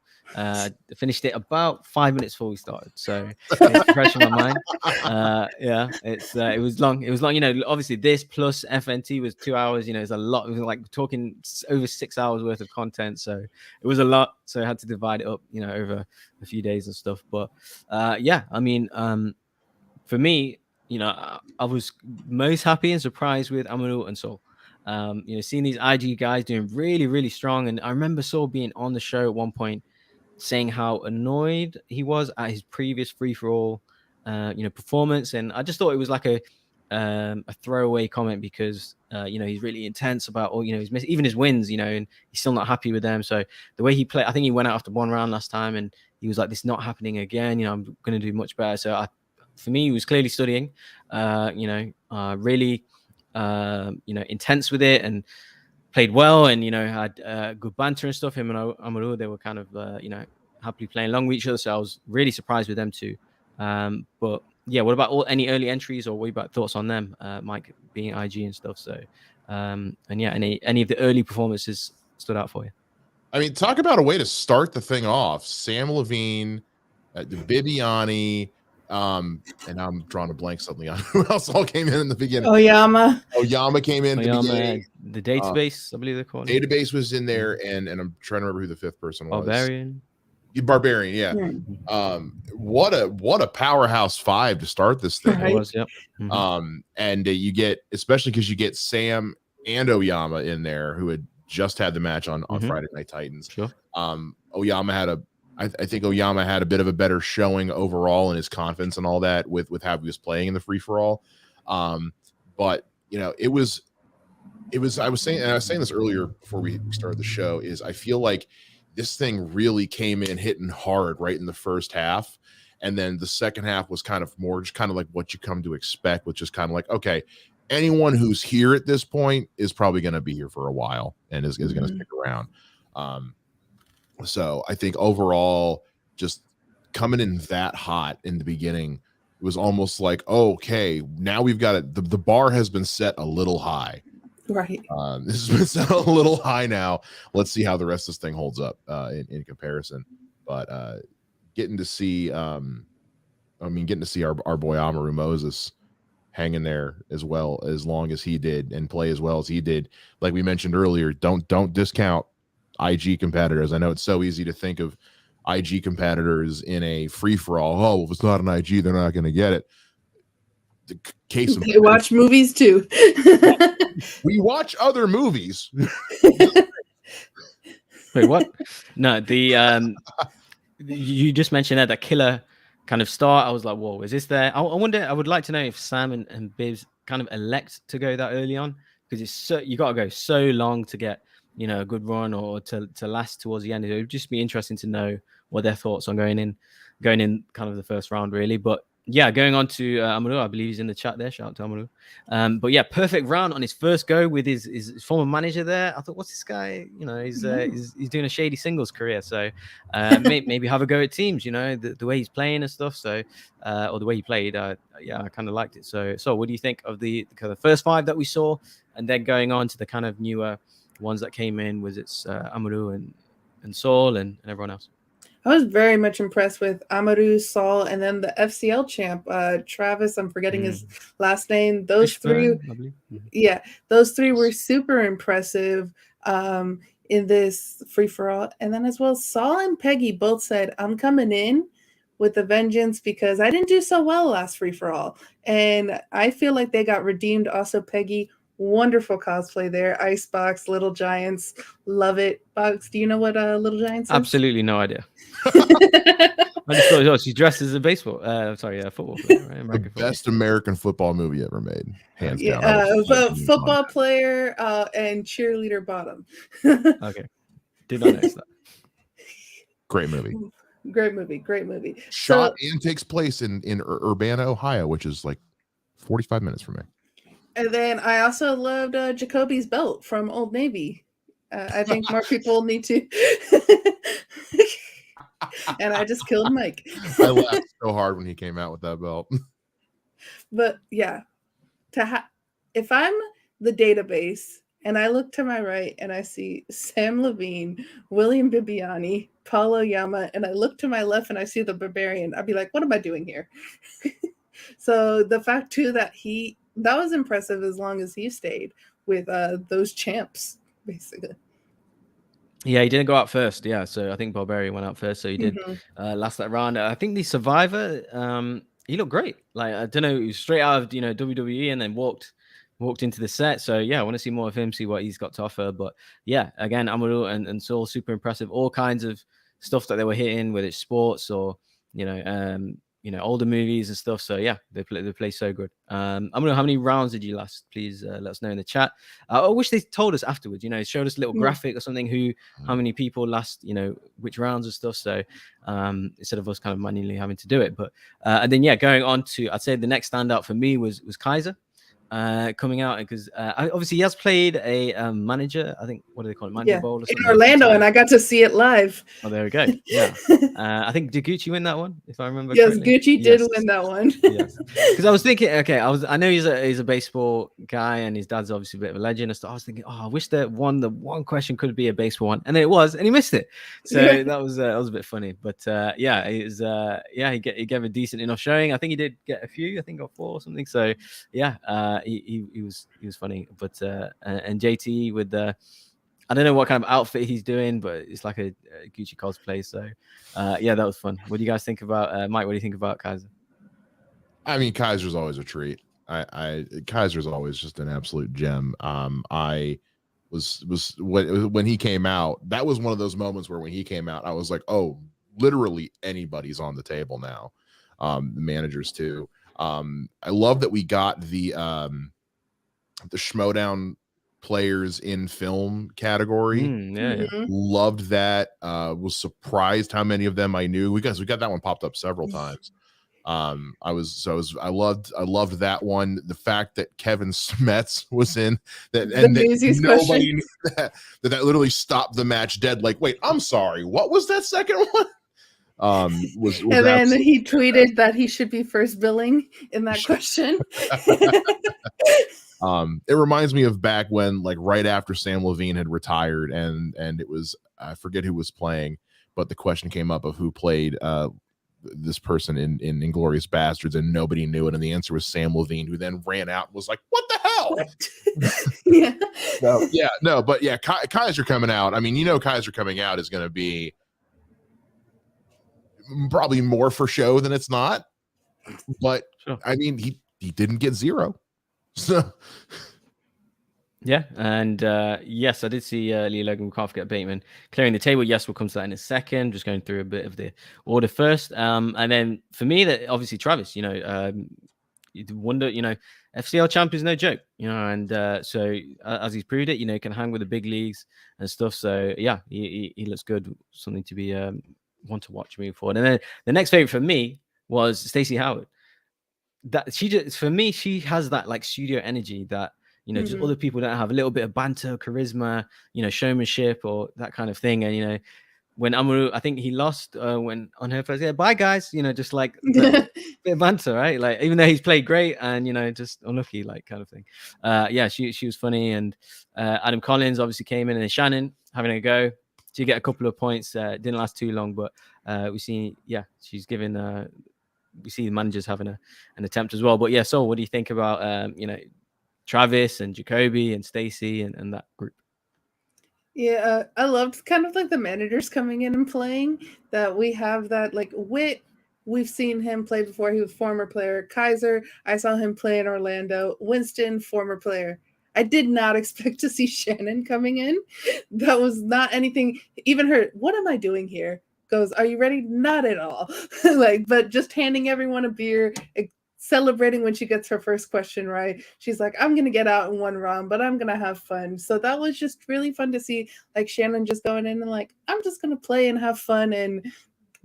Finished it about 5 minutes before we started, so it's fresh in my mind. It was long. Obviously this plus FNT was 2 hours. It's a lot. It was like talking over 6 hours worth of content, so it was a lot. So I had to divide it up, over a few days and stuff. But for me, I was most happy and surprised with Amaru and Sol. Seeing these IG guys doing really, really strong, and I remember Sol being on the show at one point, saying how annoyed he was at his previous free-for-all performance, and I just thought it was like a throwaway comment, because he's really intense about all, even his wins, and he's still not happy with them. So the way he played, I think he went out after one round last time, and he was like, this is not happening again, I'm going to do much better. So for me, he was clearly studying, really intense with it, and played well, and had good banter and stuff. Him and Amaru, they were kind of happily playing along with each other, so I was really surprised with them too. But yeah, what about any early entries, or what about thoughts on them, Mike, being IG and stuff? So and yeah, any of the early performances stood out for you? I mean, talk about a way to start the thing off. Sam Levine, Bibiani, and I'm drawing a blank suddenly on who else all came in the beginning. Oyama came in. The database, I believe they're called. Database was in there, and I'm trying to remember who the fifth person was. Barbarian, yeah. What a powerhouse 5 to start this thing. Right. It was, yep. And you get, especially because you get Sam and Oyama in there, who had just had the match on Friday Night Titans. Sure. Oyama had I think Oyama had a bit of a better showing overall in his confidence and all that with how he was playing in the free for all. But it was I was saying this earlier before we started the show, is I feel like this thing really came in hitting hard right in the first half, and then the second half was kind of more just kind of like what you come to expect, which is kind of like, okay, anyone who's here at this point is probably going to be here for a while and is going to stick around. So I think overall, just coming in that hot in the beginning, it was almost like, okay, now we've got it. The bar has been set a little high. Right. This has been set a little high now. Let's see how the rest of this thing holds up in comparison. But getting to see our boy Amaru Moses hang in there as well as long as he did and play as well as he did. Like we mentioned earlier, don't discount IG competitors. I know it's so easy to think of IG competitors in a free-for-all. Oh, if it's not an IG, they're not going to get it. The case of they watch movies too. We watch other movies. Wait, what? No, you just mentioned that killer kind of start. I was like, whoa, is this there? I wonder, I would like to know if Sam and Bibbs kind of elect to go that early on, because it's so, you got to go so long to get a good run or to last towards the end. It would just be interesting to know what their thoughts on going in kind of the first round, really. But yeah, going on to Amaru, I believe he's in the chat there. Shout out to Amaru. But yeah, perfect round on his first go with his former manager there. I thought, what's this guy? He's doing a shady singles career. So maybe have a go at teams. The way he's playing and stuff. So or the way he played. Yeah, I kind of liked it. So what do you think of the kind of first 5 that we saw, and then going on to the kind of newer ones that came in? Was it Amaru and Sol and everyone else? I was very much impressed with Amaru, Sol, and then the FCL champ, Travis. I'm forgetting his last name. Those three, those 3 were super impressive. in this free-for-all. And then as well, Saul and Peggy both said, I'm coming in with a vengeance because I didn't do so well last free-for-all. And I feel like they got redeemed. Also, Peggy, wonderful cosplay there. Icebox, Little Giants, love it. Box, do you know what Little Giants is? Absolutely no idea. I just thought, she's dressed as a baseball. Football player, right? The best American football movie ever made, hands down. Football player and cheerleader bottom. Okay, did not notice that. Great movie. Great movie. Shot and takes place in Urbana, Ohio, which is like 45 minutes from me. And then I also loved Jacoby's belt from Old Navy. I think more people need to. And I just killed Mike. I laughed so hard when he came out with that belt. But yeah, if I'm the database and I look to my right and I see Sam Levine, William Bibiani, Paul Oyama, and I look to my left and I see the Barbarian, I'd be like, what am I doing here? So the fact too that was impressive as long as he stayed with those champs, basically. Yeah, he didn't go out first. Yeah, so I think Barbarian went out first, so he did last that round. I think the Survivor, he looked great. Like, I don't know, he was straight out of WWE and then walked into the set. So yeah, I want to see more of him, see what he's got to offer. But yeah, again, Amaru and Saul, super impressive. All kinds of stuff that they were hitting, whether it's sports or older movies and stuff. So yeah, they play so good. I don't know, how many rounds did you last? Please let us know in the chat. I wish they told us afterwards, showed us a little graphic or something, how many people last, which rounds and stuff. So instead of us kind of manually having to do it. But and then yeah, going on to, I'd say the next standout for me was Kaiser. Coming out because obviously he has played a manager. I think, what do they call it? Manager Bowl or something. In Orlando, and I got to see it live. Oh, there we go. Yeah. I think, did Gucci win that one, if I remember yes, correctly? Gucci did win that one. Yes. Because I was thinking, okay, I know he's a baseball guy and his dad's obviously a bit of a legend and stuff. I was thinking, I wish that the one question could be a baseball one, and then it was, and he missed it. So that was a bit funny. But yeah, it was he gave a decent enough showing. I think he did get a few. I think got 4 or something. So yeah, he was funny. But and JT with the, I don't know what kind of outfit he's doing, but it's like a Gucci cosplay. So yeah, that was fun. What do you guys think about Mike? What do you think about Kaiser? I mean, Kaiser's always a treat. Kaiser's always just an absolute gem. I was when he came out, that was one of those moments where when he came out, I was like, oh, literally anybody's on the table now. The managers too. I love that we got the Schmodown players in film category. Loved that. Was surprised how many of them I knew. We got that one popped up several times. I loved that one. The fact that Kevin Smets was in that, and that nobody knew that literally stopped the match dead. Like, wait, I'm sorry, what was that second one? Was and then he tweeted that he should be first billing in that question. It reminds me of back when, like, right after Sam Levine had retired, and it was, I forget who was playing, but the question came up of who played this person in Inglourious Bastards, and nobody knew it, and the answer was Sam Levine, who then ran out and was like, "What the hell?" But yeah, Kaiser coming out. I mean, Kaiser coming out is going to be probably more for show than it's not, but sure. I mean, he didn't get 0. So yeah, and yes, I did see Lee Logan. We can't forget Bateman clearing the table. Yes, we'll come to that in a second. Just going through a bit of the order first, and then for me, that obviously Travis. You wonder, FCL champ is no joke, and so as he's proved it, can hang with the big leagues and stuff. So yeah, he looks good. Something to be one to watch moving forward. And then the next favorite for me was Stacey Howard. That she has that like studio energy that just other people don't have. A little bit of banter, charisma, showmanship, or that kind of thing. And when Amaru, I think he lost when on her first, bye guys, just like bit of banter, right? Like, even though he's played great and just unlucky, like, kind of thing. Yeah, she was funny. And Adam Collins obviously came in, and Shannon having a go. She get a couple of points. Didn't last too long, but we see, she's given. We see the managers having an attempt as well. But yeah, so what do you think about Travis and Jacoby and Stacey and that group? Yeah, I loved kind of like the managers coming in and playing. That we have that like Wit. We've seen him play before. He was former player. Kaiser, I saw him play in Orlando. Winston, former player. I did not expect to see Shannon coming in. That was not anything. Even her, what am I doing here? Goes, are you ready? Not at all. Like, but just handing everyone a beer, celebrating when she gets her first question right. She's like, I'm going to get out in one round, but I'm going to have fun. So that was just really fun to see, like Shannon just going in and like, I'm just going to play and have fun and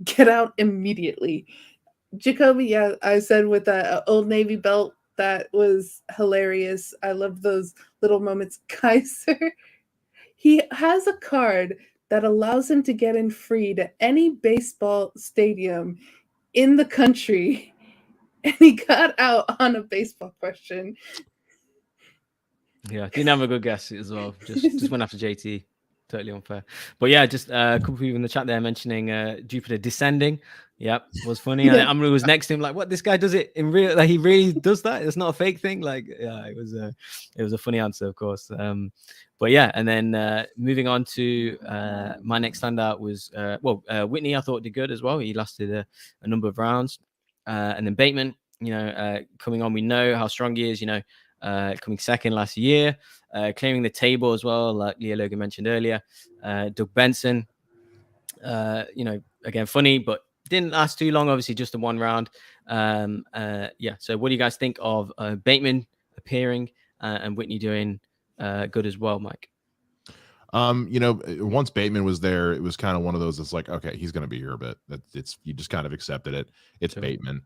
get out immediately. Jacoby, yeah, I said with that Old Navy belt, that was hilarious. I love those little moments. Kaiser, he has a card that allows him to get in free to any baseball stadium in the country, and he got out on a baseball question. Yeah, didn't have a good guess as well. Just went after JT. Totally unfair. But yeah, just a couple people in the chat there mentioning Jupiter descending. Yep, was funny. And Amru was next to him, like, what? This guy does it in real? Like, he really does that? It's not a fake thing. Like, yeah, it was a funny answer, of course. But yeah, and then moving on to my next standout was Whitney. I thought did good as well. He lasted a number of rounds, and then Bateman. Coming on, we know how strong he is. Coming second last year, clearing the table as well, like Leah Logan mentioned earlier. Doug Benson, again, funny, but didn't last too long, obviously, just in one round. So what do you guys think of Bateman appearing and Whitney doing good as well, Mike? Once Bateman was there, it was kind of one of those. It's like, okay, he's going to be here a bit. You just kind of accepted it. It's sure. Bateman.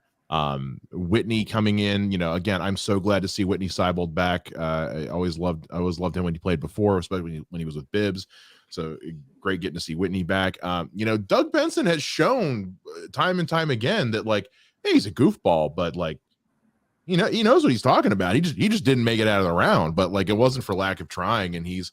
Whitney coming in, again, I'm so glad to see Whitney Seibold back. I always loved him when he played before, especially when he was with Bibbs. So great getting to see Whitney back. Doug Benson has shown time and time again that, like, hey, he's a goofball, but like, he knows what he's talking about. He just didn't make it out of the round, but like, it wasn't for lack of trying, and he's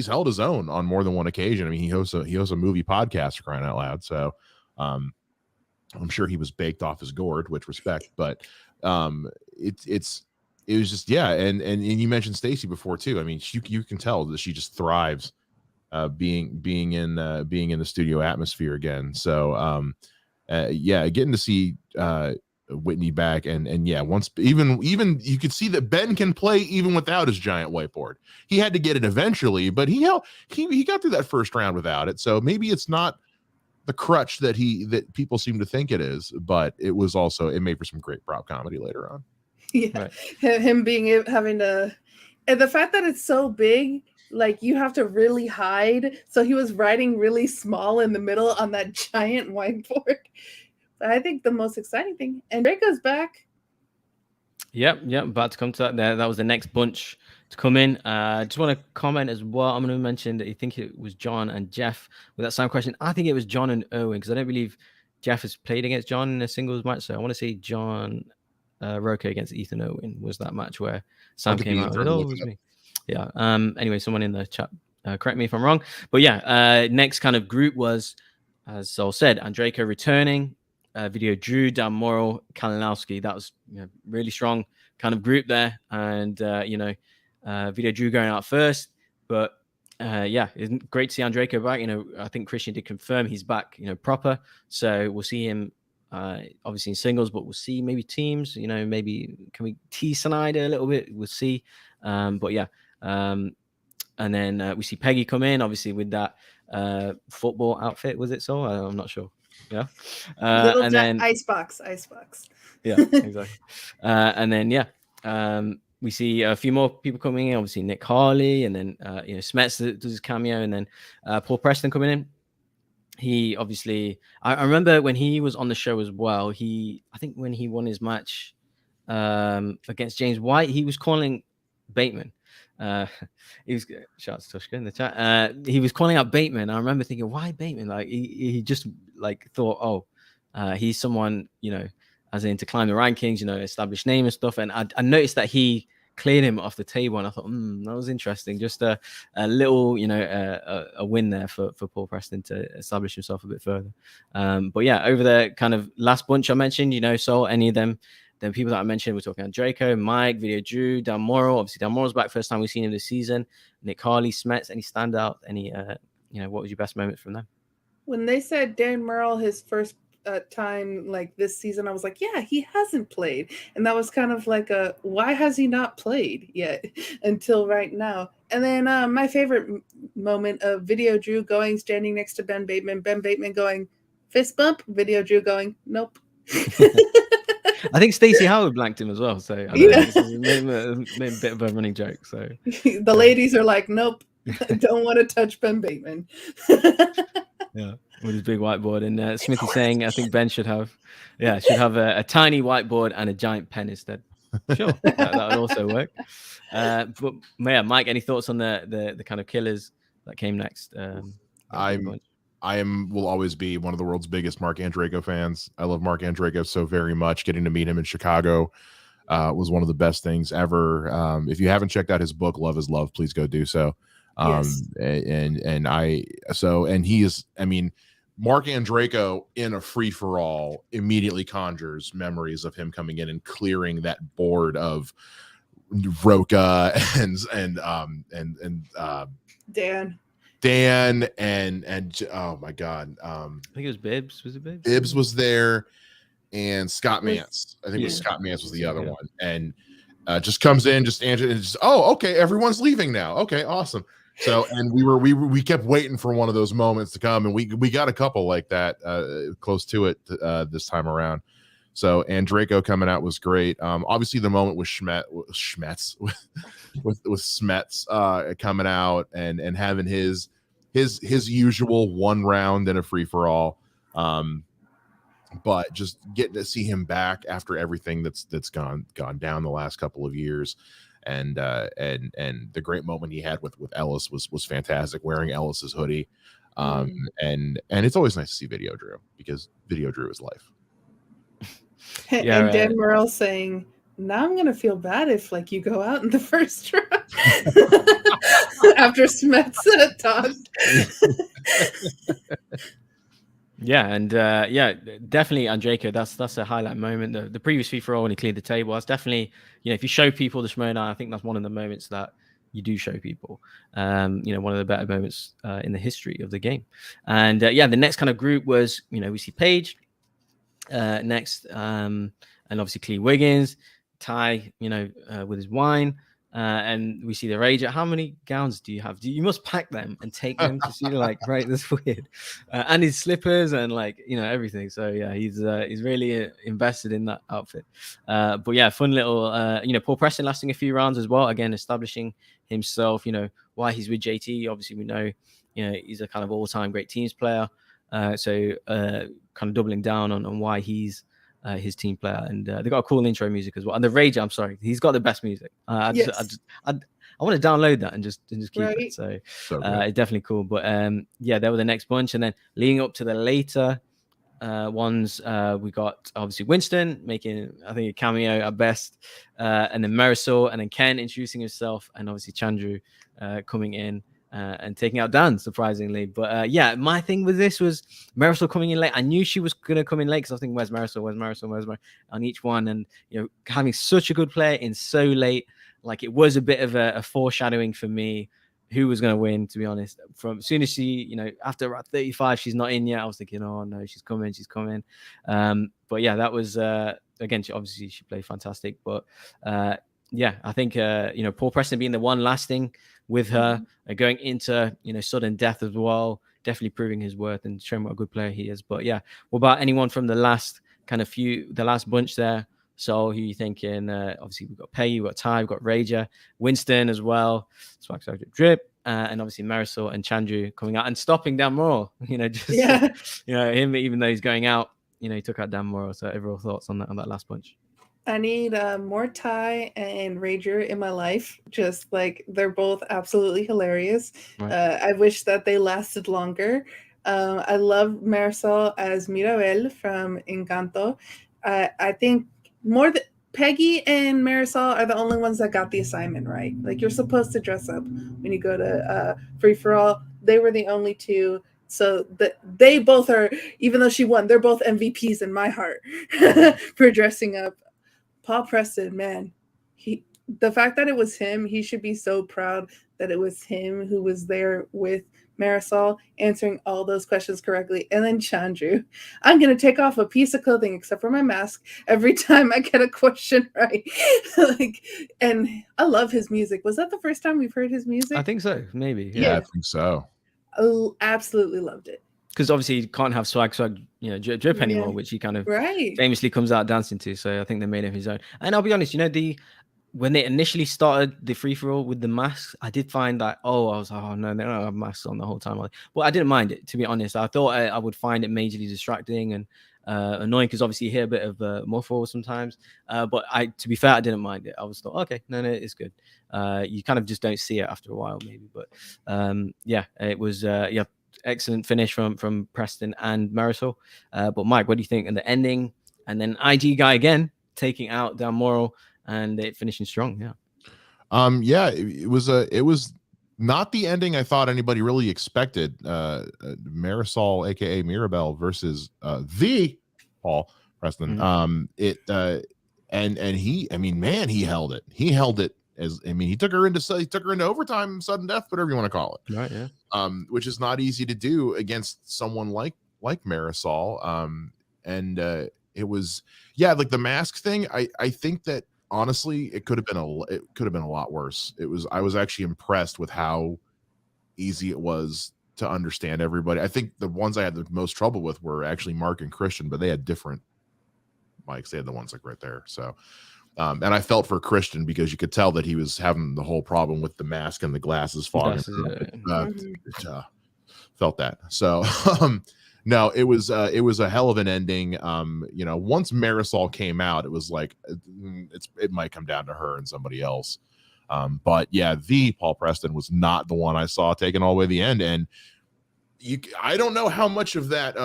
held his own on more than one occasion. I mean, he hosts a movie podcast, for crying out loud. So I'm sure he was baked off his gourd, with respect, but it was just, yeah. And you mentioned Stacy before too. I mean, you can tell that she just thrives being in the studio atmosphere again. So getting to see Whitney back, and yeah, once even you could see that Ben can play even without his giant whiteboard. He had to get it eventually, but he got through that first round without it. So maybe it's not the crutch that people seem to think it is, but it made for some great prop comedy later on. Yeah, right. Him having to, and the fact that it's so big, like you have to really hide. So he was writing really small in the middle on that giant whiteboard. But I think the most exciting thing, and Draco's back. Yep, about to come to that. That was the next bunch to come in. Just want to comment as well. I'm going to mention that you think it was John and Jeff with that same question. I think it was John and Owen, because I don't believe Jeff has played against John in a singles match. So I want to say John Roca against Ethan Owen was that match where Sam came out. It was me. Yeah. Anyway, someone in the chat, correct me if I'm wrong. But yeah, next kind of group was, as Sol said, Andrejka returning. Video Drew, Dan Morrill, Kalinowski. That was really strong kind of group there. And, Video Drew going out first. But, it's great to see Andrejka back. I think Christian did confirm he's back, proper. So we'll see him, obviously in singles, but we'll see maybe teams. Maybe can we tease Snyder a little bit? We'll see. But, yeah. And then we see Peggy come in, obviously, with that football outfit. Was it so? I'm not sure. Yeah. And then icebox. Yeah, exactly. And then we see a few more people coming in. Obviously Nick Harley, and then Smets does his cameo, and then Paul Preston coming in. He obviously, I remember when he was on the show as well. I think when he won his match against James White, he was calling Bateman. He was, shout out to Tushka in the chat. He was calling out Bateman. I remember thinking, why Bateman? Like he just like thought, he's someone, as in to climb the rankings, established name and stuff. And I noticed that he cleared him off the table, and I thought, that was interesting. Just a little, a win there for Paul Preston to establish himself a bit further. But yeah, over the kind of last bunch I mentioned, so any of them Then people that I mentioned, we're talking about Draco, Mike, Video Drew, Dan Morrill. Obviously, Dan Morrill's back, first time we've seen him this season. Nick Harley, Smets. Any standout? Any what was your best moment from them? When they said Dan Morrill, his first time like this season, I was like, yeah, he hasn't played. And that was kind of like why has he not played yet until right now? And then my favorite moment of Video Drew standing next to Ben Bateman going, fist bump, Video Drew going, nope. I think Stacey Howard blanked him as well. So I don't know, this is a bit of a running joke. So the ladies are like, nope, don't want to touch Ben Bateman. Yeah, with his big whiteboard. And Smithy saying, I think Ben should have a tiny whiteboard and a giant pen instead. Sure, that would also work. But yeah, Mike, any thoughts on the kind of killers that came next? Will always be one of the world's biggest Mark Andreyko fans. I love Mark Andreyko so very much. Getting to meet him in Chicago was one of the best things ever. If you haven't checked out his book, Love is Love, please go do so. Yes. And he is, I mean, Mark Andreyko in a free-for-all immediately conjures memories of him coming in and clearing that board of Roca and Dan and oh my God. I think it was Bibbs. Was it Bibbs? Bibbs was there, and Scott Mance. I think it was Scott Mance was the other one. And just comes in, just answers, and just, oh, okay, everyone's leaving now. Okay, awesome. So, and we kept waiting for one of those moments to come, and we got a couple like that close to it this time around. So, Andreyko coming out was great. Obviously, the moment with Smets coming out and having his usual one round in a free for all, but just getting to see him back after everything that's gone down the last couple of years. And the great moment he had with Ellis was fantastic, wearing Ellis's hoodie. And it's always nice to see Video Drew, because Video Drew is life. Yeah, and Dan Morrill saying, now I'm gonna feel bad if like you go out in the first round after Smets talked. Yeah, and definitely Andreyko. That's a highlight moment. The previous free-for-all when he cleared the table, that's definitely, if you show people the Shimona, I think that's one of the moments that you do show people. One of the better moments in the history of the game. And the next kind of group was, we see Paige next, and obviously Clee Wiggins, Ty, with his wine. And we see the Rager. How many gowns do you have? You must pack them and take them to see, like, right, that's weird. And his slippers and everything. So yeah, he's really invested in that outfit. But yeah, fun little Paul Preston lasting a few rounds as well, again establishing himself, why he's with JT. Obviously we know he's a kind of all-time great teams player, so kind of doubling down on why he's his team player. And they got a cool intro music as well. And the Rager, I'm sorry, he's got the best music. I want to download that and just keep it. So it's definitely cool. But they were the next bunch. And then leading up to the later ones, we got obviously Winston making, I think, a cameo at best, and then Marisol, and then Ken introducing himself, and obviously Chandru coming in and taking out Dan, surprisingly. But my thing with this was Marisol coming in late. I knew she was going to come in late because I was thinking, where's Marisol on each one. And, having such a good player in so late, like, it was a bit of a foreshadowing for me who was going to win, to be honest. From as soon as she, after about 35, she's not in yet, I was thinking, oh no, she's coming. But yeah, that was, again, she played fantastic. But I think, Paul Preston being the one lasting with her, going into, sudden death as well, definitely proving his worth and showing what a good player he is. But yeah, what about anyone from the last bunch there? So who are you thinking? Obviously we've got Peggy, we've got Ty, we've got Rager, Winston as well, Swag Drip, and obviously Marisol and Chandru coming out and stopping Dan Morrill. Him, even though he's going out, he took out Dan Morrill. So overall thoughts on that last bunch? I need more Ty and Rager in my life. Just like, they're both absolutely hilarious. Right. I wish that they lasted longer. I love Marisol as Mirabel from Encanto. I think more than Peggy and Marisol are the only ones that got the assignment right. Like, you're supposed to dress up when you go to Free for All. They were the only two. So they both are, even though she won, they're both MVPs in my heart for dressing up. Paul Preston, man, the fact that it was him, he should be so proud that it was him who was there with Marisol answering all those questions correctly. And then Chandru, I'm going to take off a piece of clothing except for my mask every time I get a question right. Like, and I love his music. Was that the first time we've heard his music? I think so, maybe. Yeah, I think so. I absolutely loved it. Because obviously you can't have swag, drip anymore, which he kind of famously comes out dancing to. So I think they made him his own. And I'll be honest, when they initially started the free-for-all with the masks, I did find that, I was like, oh no, they don't have masks on the whole time. Well, I didn't mind it, to be honest. I thought I would find it majorly distracting and annoying, because obviously you hear a bit of muffle sometimes. But to be fair, I didn't mind it. I was thought, okay, no, it's good. You kind of just don't see it after a while, maybe. But it was excellent finish from Preston and Marisol. But Mike, what do you think? And the ending, and then IG guy again taking out Dan Morrill, and it finishing strong. It was not the ending I thought anybody really expected. Marisol, aka Mirabelle, versus the Paul Preston. And he held it. He held it he took her into overtime, sudden death, whatever you want to call it. Right, yeah. Which is not easy to do against someone like Marisol. It was like the mask thing. I think that honestly, it could have been a lot worse. I was actually impressed with how easy it was to understand everybody. I think the ones I had the most trouble with were actually Mark and Christian, but they had different mics. They had the ones like right there. So, and I felt for Christian because you could tell that he was having the whole problem with the mask and the glasses fogging. Felt that. So, no, it was a hell of an ending. Once Marisol came out, it was like it might come down to her and somebody else. But yeah, the Paul Preston was not the one I saw taking all the way to the end. And I don't know how much of that.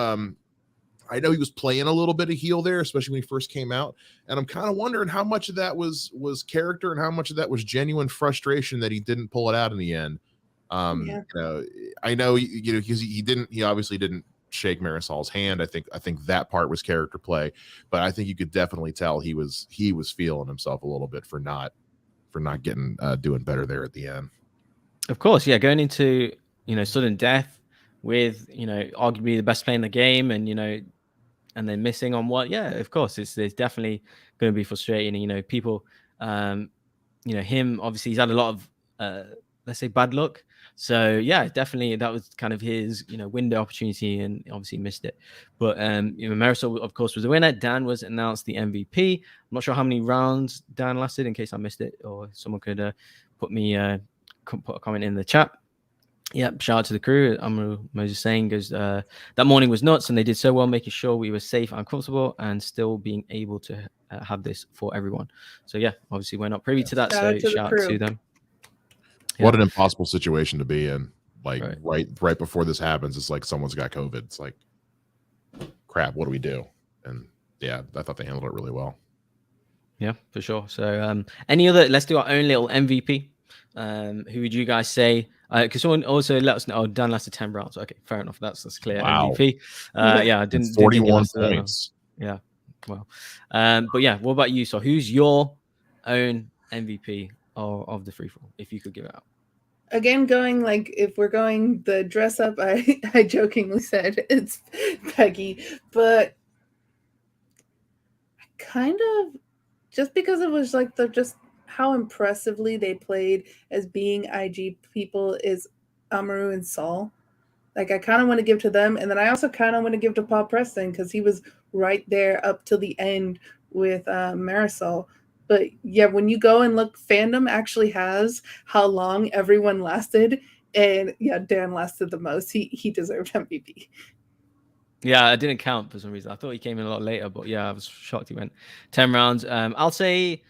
I know he was playing a little bit of heel there, especially when he first came out. And I'm kind of wondering how much of that was character and how much of that was genuine frustration that he didn't pull it out in the end. I know, he obviously didn't shake Marisol's hand. I think that part was character play, but I think you could definitely tell he was feeling himself a little bit for not getting doing better there at the end. Of course, yeah, going into sudden death with arguably the best player in the game, and then missing on what? Yeah, of course, it's definitely going to be frustrating. People, him obviously he's had a lot of let's say bad luck. So yeah, definitely that was kind of his window opportunity, and obviously missed it. But Marisol of course was the winner. Dan was announced the MVP. I'm not sure how many rounds Dan lasted, in case I missed it, or someone could put a comment in the chat. Yep, shout out to the crew. Moses saying goes that morning was nuts, and they did so well making sure we were safe and comfortable, and still being able to have this for everyone. So yeah, obviously we're not privy to that. So shout out to them. What an impossible situation to be in. Like right before this happens, it's like someone's got COVID. It's like, crap, what do we do? And yeah, I thought they handled it really well. Yeah, for sure. So let's do our own little MVP. Who would you guys say? Because someone also let us know. Oh, Dan lasted 10 rounds. Okay, fair enough. That's clear. Wow. MVP. I didn't. 41 points. Yeah. Well, but yeah, what about you? So, who's your own MVP of the free-for-all, if you could give it out? Again, if we're going the dress up, I jokingly said it's Peggy, but I kind of, just because it was like just how impressively they played as being IG people, is Amaru and Saul. Like, I kind of want to give to them, and then I also kind of want to give to Paul Preston, because he was right there up till the end with Marisol. But yeah, when you go and look, fandom actually has how long everyone lasted, and yeah, Dan lasted the most. He deserved MVP. Yeah, I didn't count for some reason. I thought he came in a lot later, but yeah, I was shocked he went 10 rounds. I'll say,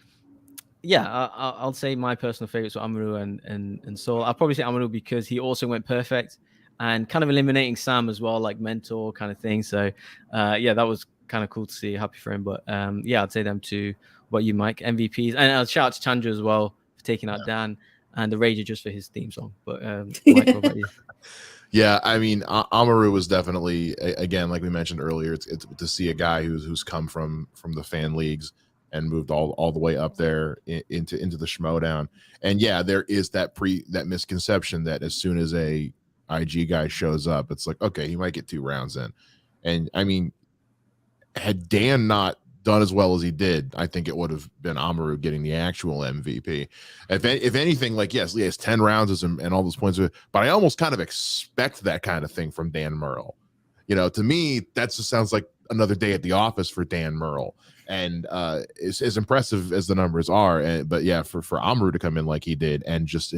I'll say my personal favorites were Amaru and Saul. I'll probably say Amaru because he also went perfect and kind of eliminating Sam as well, like mentor kind of thing. So that was kind of cool to see. Happy for him. But I'd say them two. What you, Mike? MVPs, and I'll shout out to Chandra as well for taking out Dan, and the Rager just for his theme song. But Mike, what about you? Yeah, I mean, Amaru was definitely, again, like we mentioned earlier, it's to see a guy who's come from the fan leagues and moved all the way up there into the Schmodown. And yeah, there is that misconception that as soon as a IG guy shows up, it's like, okay, he might get 2 rounds in. And I mean, had Dan not done as well as he did, I think it would have been Amaru getting the actual MVP. If anything, like, yes, he has 10 rounds and all those points, but I almost kind of expect that kind of thing from Dan Murrell. You know, to me, that just sounds like another day at the office for Dan Murrell. And as impressive as the numbers are, but yeah, for Amaru to come in like he did and just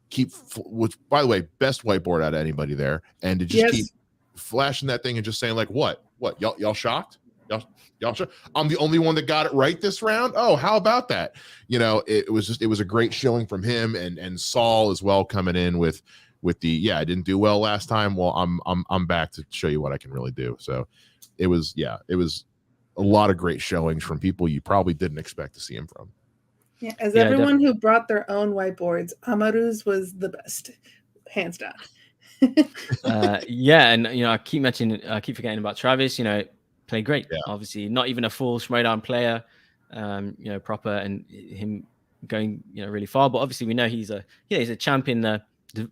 keep, which, by the way, best whiteboard out of anybody there, and to just keep flashing that thing and just saying like, what y'all shocked? Y'all shocked? I'm the only one that got it right this round. Oh, how about that? You know, it was a great showing from him and Saul as well, coming in with the, I didn't do well last time. Well, I'm back to show you what I can really do. So it was a lot of great showings from people you probably didn't expect to see him from. Yeah, everyone who brought their own whiteboards, Amaru's was the best, hands down. Yeah, and you know, I keep forgetting about Travis. You know, played great. Yeah. Obviously, not even a full Schmodown player, you know, proper, and him going, you know, really far. But obviously, we know he's a champion.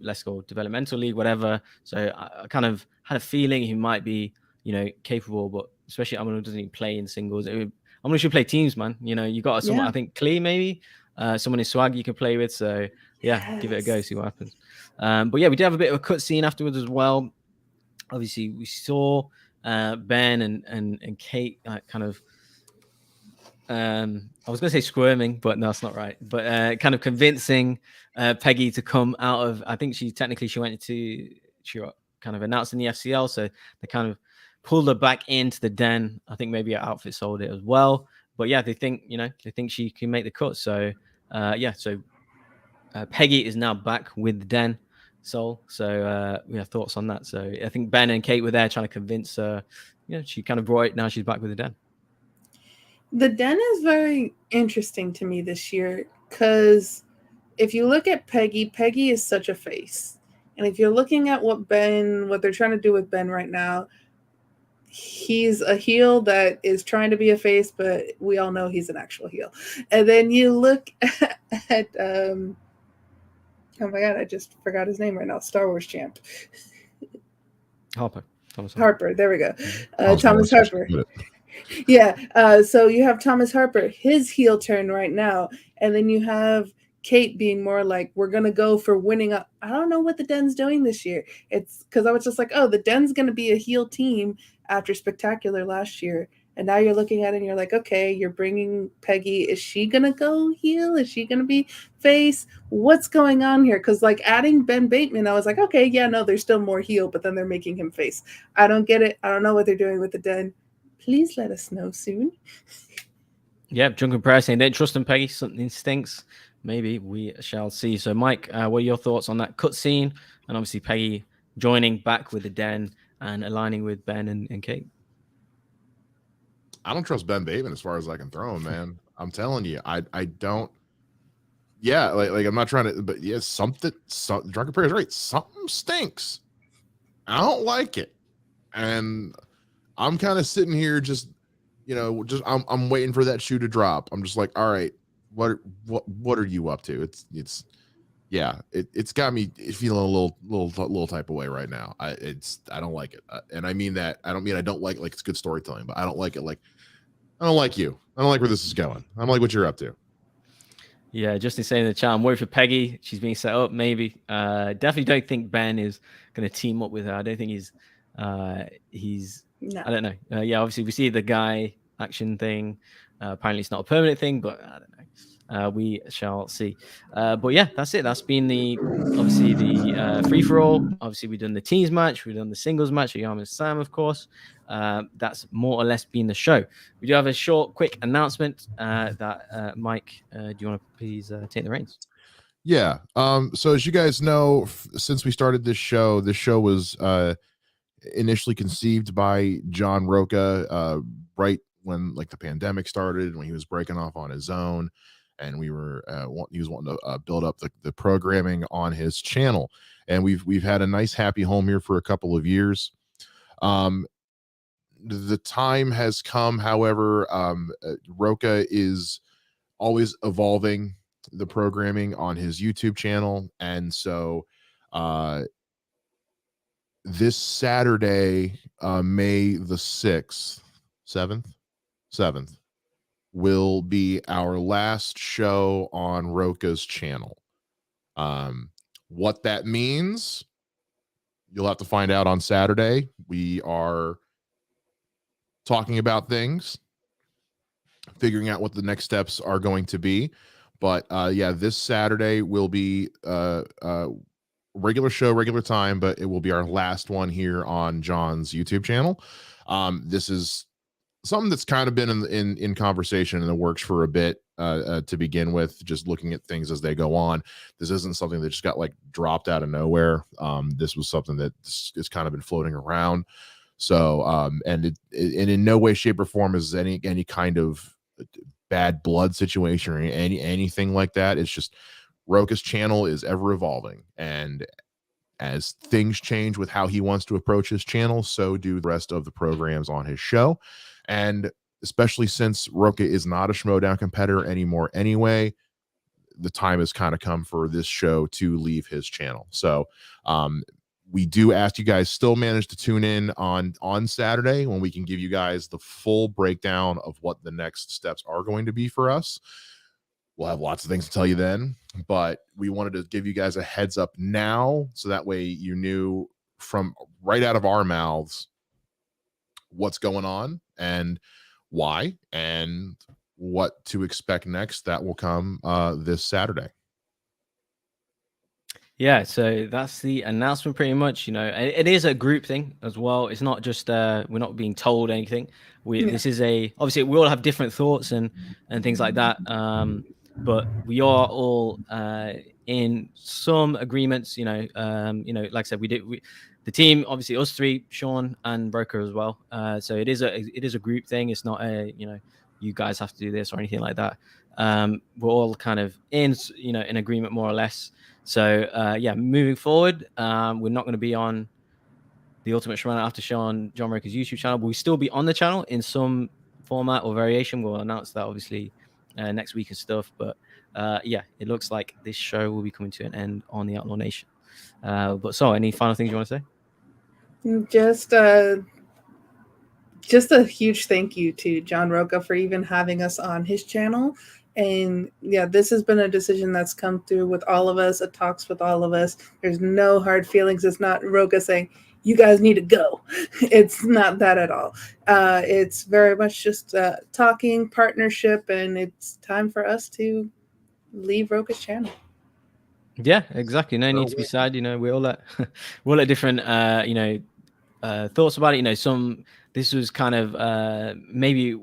Let's go developmental league, whatever. So I kind of had a feeling he might be, you know, capable. But especially Amaru doesn't even play in singles. Amaru should play teams, man. You know, you got someone. I think Klee maybe, someone in swag you can play with. So yeah, give it a go, see what happens. But yeah, we did have a bit of a cutscene afterwards as well. Obviously, we saw Ben and Kate kind of, I was going to say squirming, but no, it's not right. But kind of convincing Peggy to come out of, I think she got kind of announced in the FCL. So they kind of pulled her back into the den. I think maybe her outfit sold it as well. But yeah, they think she can make the cut. So Peggy is now back with the den. So we have thoughts on that. So I think Ben and Kate were there trying to convince her. You know, she kind of brought it. Now she's back with the den. The den is very interesting to me this year because if you look at Peggy is such a face. And if you're looking at what they're trying to do with Ben right now, he's a heel that is trying to be a face, but we all know he's an actual heel. And then you look at oh my God, I just forgot his name right now. Star Wars champ. Thomas Harper. There we go. Thomas Harper. Yeah. So you have Thomas Harper, his heel turn right now. And then you have Kate being more like, we're going to go for winning up. I don't know what the den's doing this year. It's because I was just like, oh, the den's going to be a heel team after Spectacular last year. And now you're looking at it and you're like, okay, you're bringing Peggy. Is she going to go heel? Is she going to be face? What's going on here? Because like adding Ben Bateman, I was like, okay, yeah, no, there's still more heel, but then they're making him face. I don't get it. I don't know what they're doing with the den. Please let us know soon. Yeah, Drunken Prayer saying they don't trust him, Peggy. Something stinks. Maybe we shall see. So, Mike, what are your thoughts on that cutscene? And obviously, Peggy joining back with the den and aligning with Ben and Kate. I don't trust Ben Bateman as far as I can throw him, man. I'm telling you, I don't. Yeah, like I'm not trying to, but yeah, Drunken Prayer is right. Something stinks. I don't like it, and I'm kind of sitting here just, you know, I'm waiting for that shoe to drop. I'm just like, all right, what are you up to? It's got me feeling a little type of way right now. I don't like it, and I mean that. I don't mean I don't like it's good storytelling, but I don't like it. Like, I don't like you. I don't like where this is going. I don't like what you're up to. Yeah, Justin saying in the chat, I'm worried for Peggy. She's being set up. Maybe. Definitely don't think Ben is going to team up with her. I don't think he's. No. I don't know. Yeah, obviously we see the guy action thing. Apparently it's not a permanent thing, but I don't know. We shall see. But yeah, that's it. That's been the free-for-all. Obviously we've done the teams match. We've done the singles match. Oyama and Sam, of course. That's more or less been the show. We do have a short, quick announcement that Mike, do you want to please take the reins? Yeah. So as you guys know, since we started this show was initially conceived by John Roca right when like the pandemic started, when he was breaking off on his own, and he was wanting to build up the programming on his channel, and we've had a nice happy home here for a couple of years. the time has come. However, Roca is always evolving the programming on his YouTube channel, and so this Saturday, May the 6th, 7th, will be our last show on Roca's channel. What that means, you'll have to find out on Saturday. We are talking about things, figuring out what the next steps are going to be. But yeah, this Saturday will be regular show, regular time, but it will be our last one here on John's YouTube channel. This is something that's kind of been in conversation in the works for a bit to begin with, just looking at things as they go on. This isn't something that just got like dropped out of nowhere. This was something that has kind of been floating around. So and it in no way, shape, or form is any kind of bad blood situation or anything like that. It's just Roca's channel is ever evolving, and as things change with how he wants to approach his channel, so do the rest of the programs on his show. And especially since Roca is not a Schmodown competitor anymore anyway, the time has kind of come for this show to leave his channel. So we do ask you guys still manage to tune in on Saturday, when we can give you guys the full breakdown of what the next steps are going to be for us. We'll have lots of things to tell you then, but we wanted to give you guys a heads up now, so that way you knew from right out of our mouths what's going on and why and what to expect next. That will come this Saturday. Yeah, so that's the announcement pretty much. It is a group thing as well. It's not just we're not being told anything. This is obviously we all have different thoughts and things like that. But we are all in some agreements. Like I said, the team, obviously us three, Sean and Broker as well. So it is a group thing. It's not you guys have to do this or anything like that. We're all kind of in agreement more or less. So yeah, moving forward, we're not going to be on the Ultimate Showdown after show on John Roca's YouTube channel, but we'll still be on the channel in some format or variation. We'll announce that obviously next week and stuff. But yeah, it looks like this show will be coming to an end on the Outlaw Nation. But so, any final things you want to say? Just a huge thank you to John Roca for even having us on his channel. And yeah, this has been a decision that's come through with all of us. It talks with all of us. There's no hard feelings. It's not Roca saying, you guys need to go. It's not that at all. It's very much just talking, partnership, and it's time for us to leave Roca's channel. Yeah, exactly. No need to be sad. We all at different thoughts about it. This was kind of maybe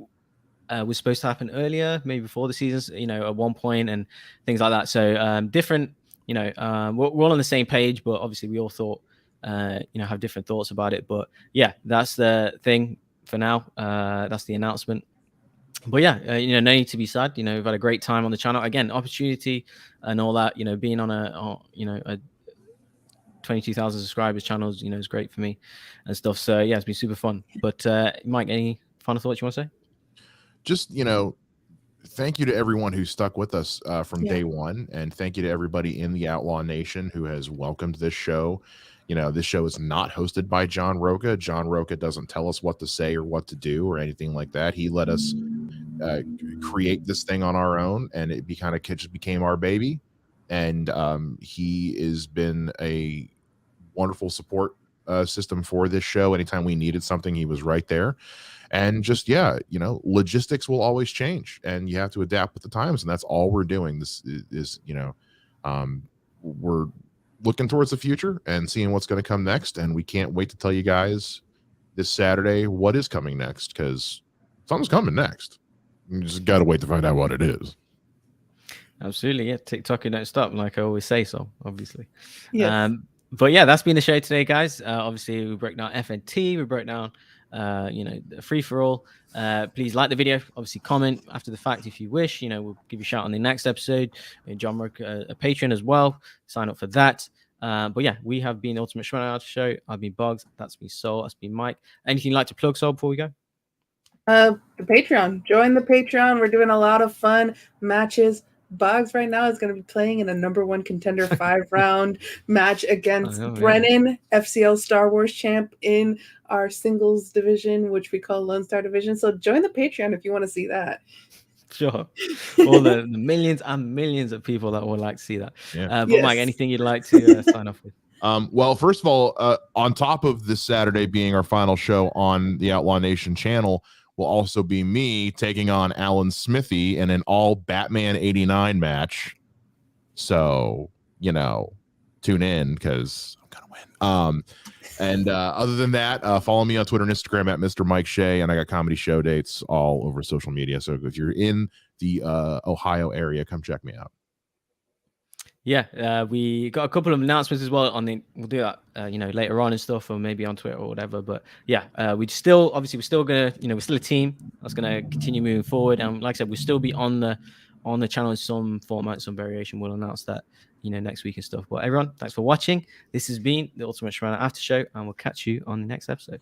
was supposed to happen earlier, maybe before the seasons, at one point and things like that. So different, we're all on the same page, but obviously we all thought, have different thoughts about it. But yeah, that's the thing for now. That's the announcement. But yeah, no need to be sad. We've had a great time on the channel. Again, opportunity and all that, being on a 22,000 subscribers channels, is great for me and stuff. So yeah, it's been super fun. But Mike, any final thoughts you want to say? Just, thank you to everyone who stuck with us from day one. And thank you to everybody in the Outlaw Nation who has welcomed this show. This show is not hosted by John Roca. John Roca doesn't tell us what to say or what to do or anything like that. He let us create this thing on our own, and it just became our baby. And he has been a wonderful support system for this show. Anytime we needed something, he was right there. And just, logistics will always change, and you have to adapt with the times. And that's all we're doing. This is, we're looking towards the future and seeing what's going to come next. And we can't wait to tell you guys this Saturday what is coming next, because something's coming next. You just got to wait to find out what it is. Absolutely. Yeah. TikTok, don't stop, like I always say. So obviously. Yes. But yeah, that's been the show today, guys. Obviously, we broke down FNT. We broke down, free for all. Please like the video. Obviously, comment after the fact if you wish. We'll give you a shout on the next episode. John Roca, a patron as well. Sign up for that. But yeah, we have been Ultimate Shredder After Show. I've been Bugs. That's been Soul. That's been Mike. Anything you'd like to plug, Soul, before we go? The Patreon. Join the Patreon. We're doing a lot of fun matches. Boggs right now is going to be playing in a #1 contender 5-round match against Brennan, FCL Star Wars champ, in our singles division, which we call Lone Star Division. So join the Patreon if you want to see that. Sure. All the millions and millions of people that would like to see that. Yeah. But Mike, anything you'd like to sign off with? Well, first of all, on top of this Saturday being our final show on the Outlaw Nation channel, will also be me taking on Alan Smithy in an all Batman 89 match. So, tune in because I'm going to win. And other than that, follow me on Twitter and Instagram at Mr. Mike Shea, and I got comedy show dates all over social media. So if you're in the Ohio area, come check me out. Yeah, we got a couple of announcements as well. We'll do that, later on and stuff, or maybe on Twitter or whatever. But yeah, we're still gonna, we're still a team that's gonna continue moving forward. And like I said, we'll still be on the channel in some format, some variation. We'll announce that, next week and stuff. But everyone, thanks for watching. This has been the Ultimate Shredder After Show, and we'll catch you on the next episode.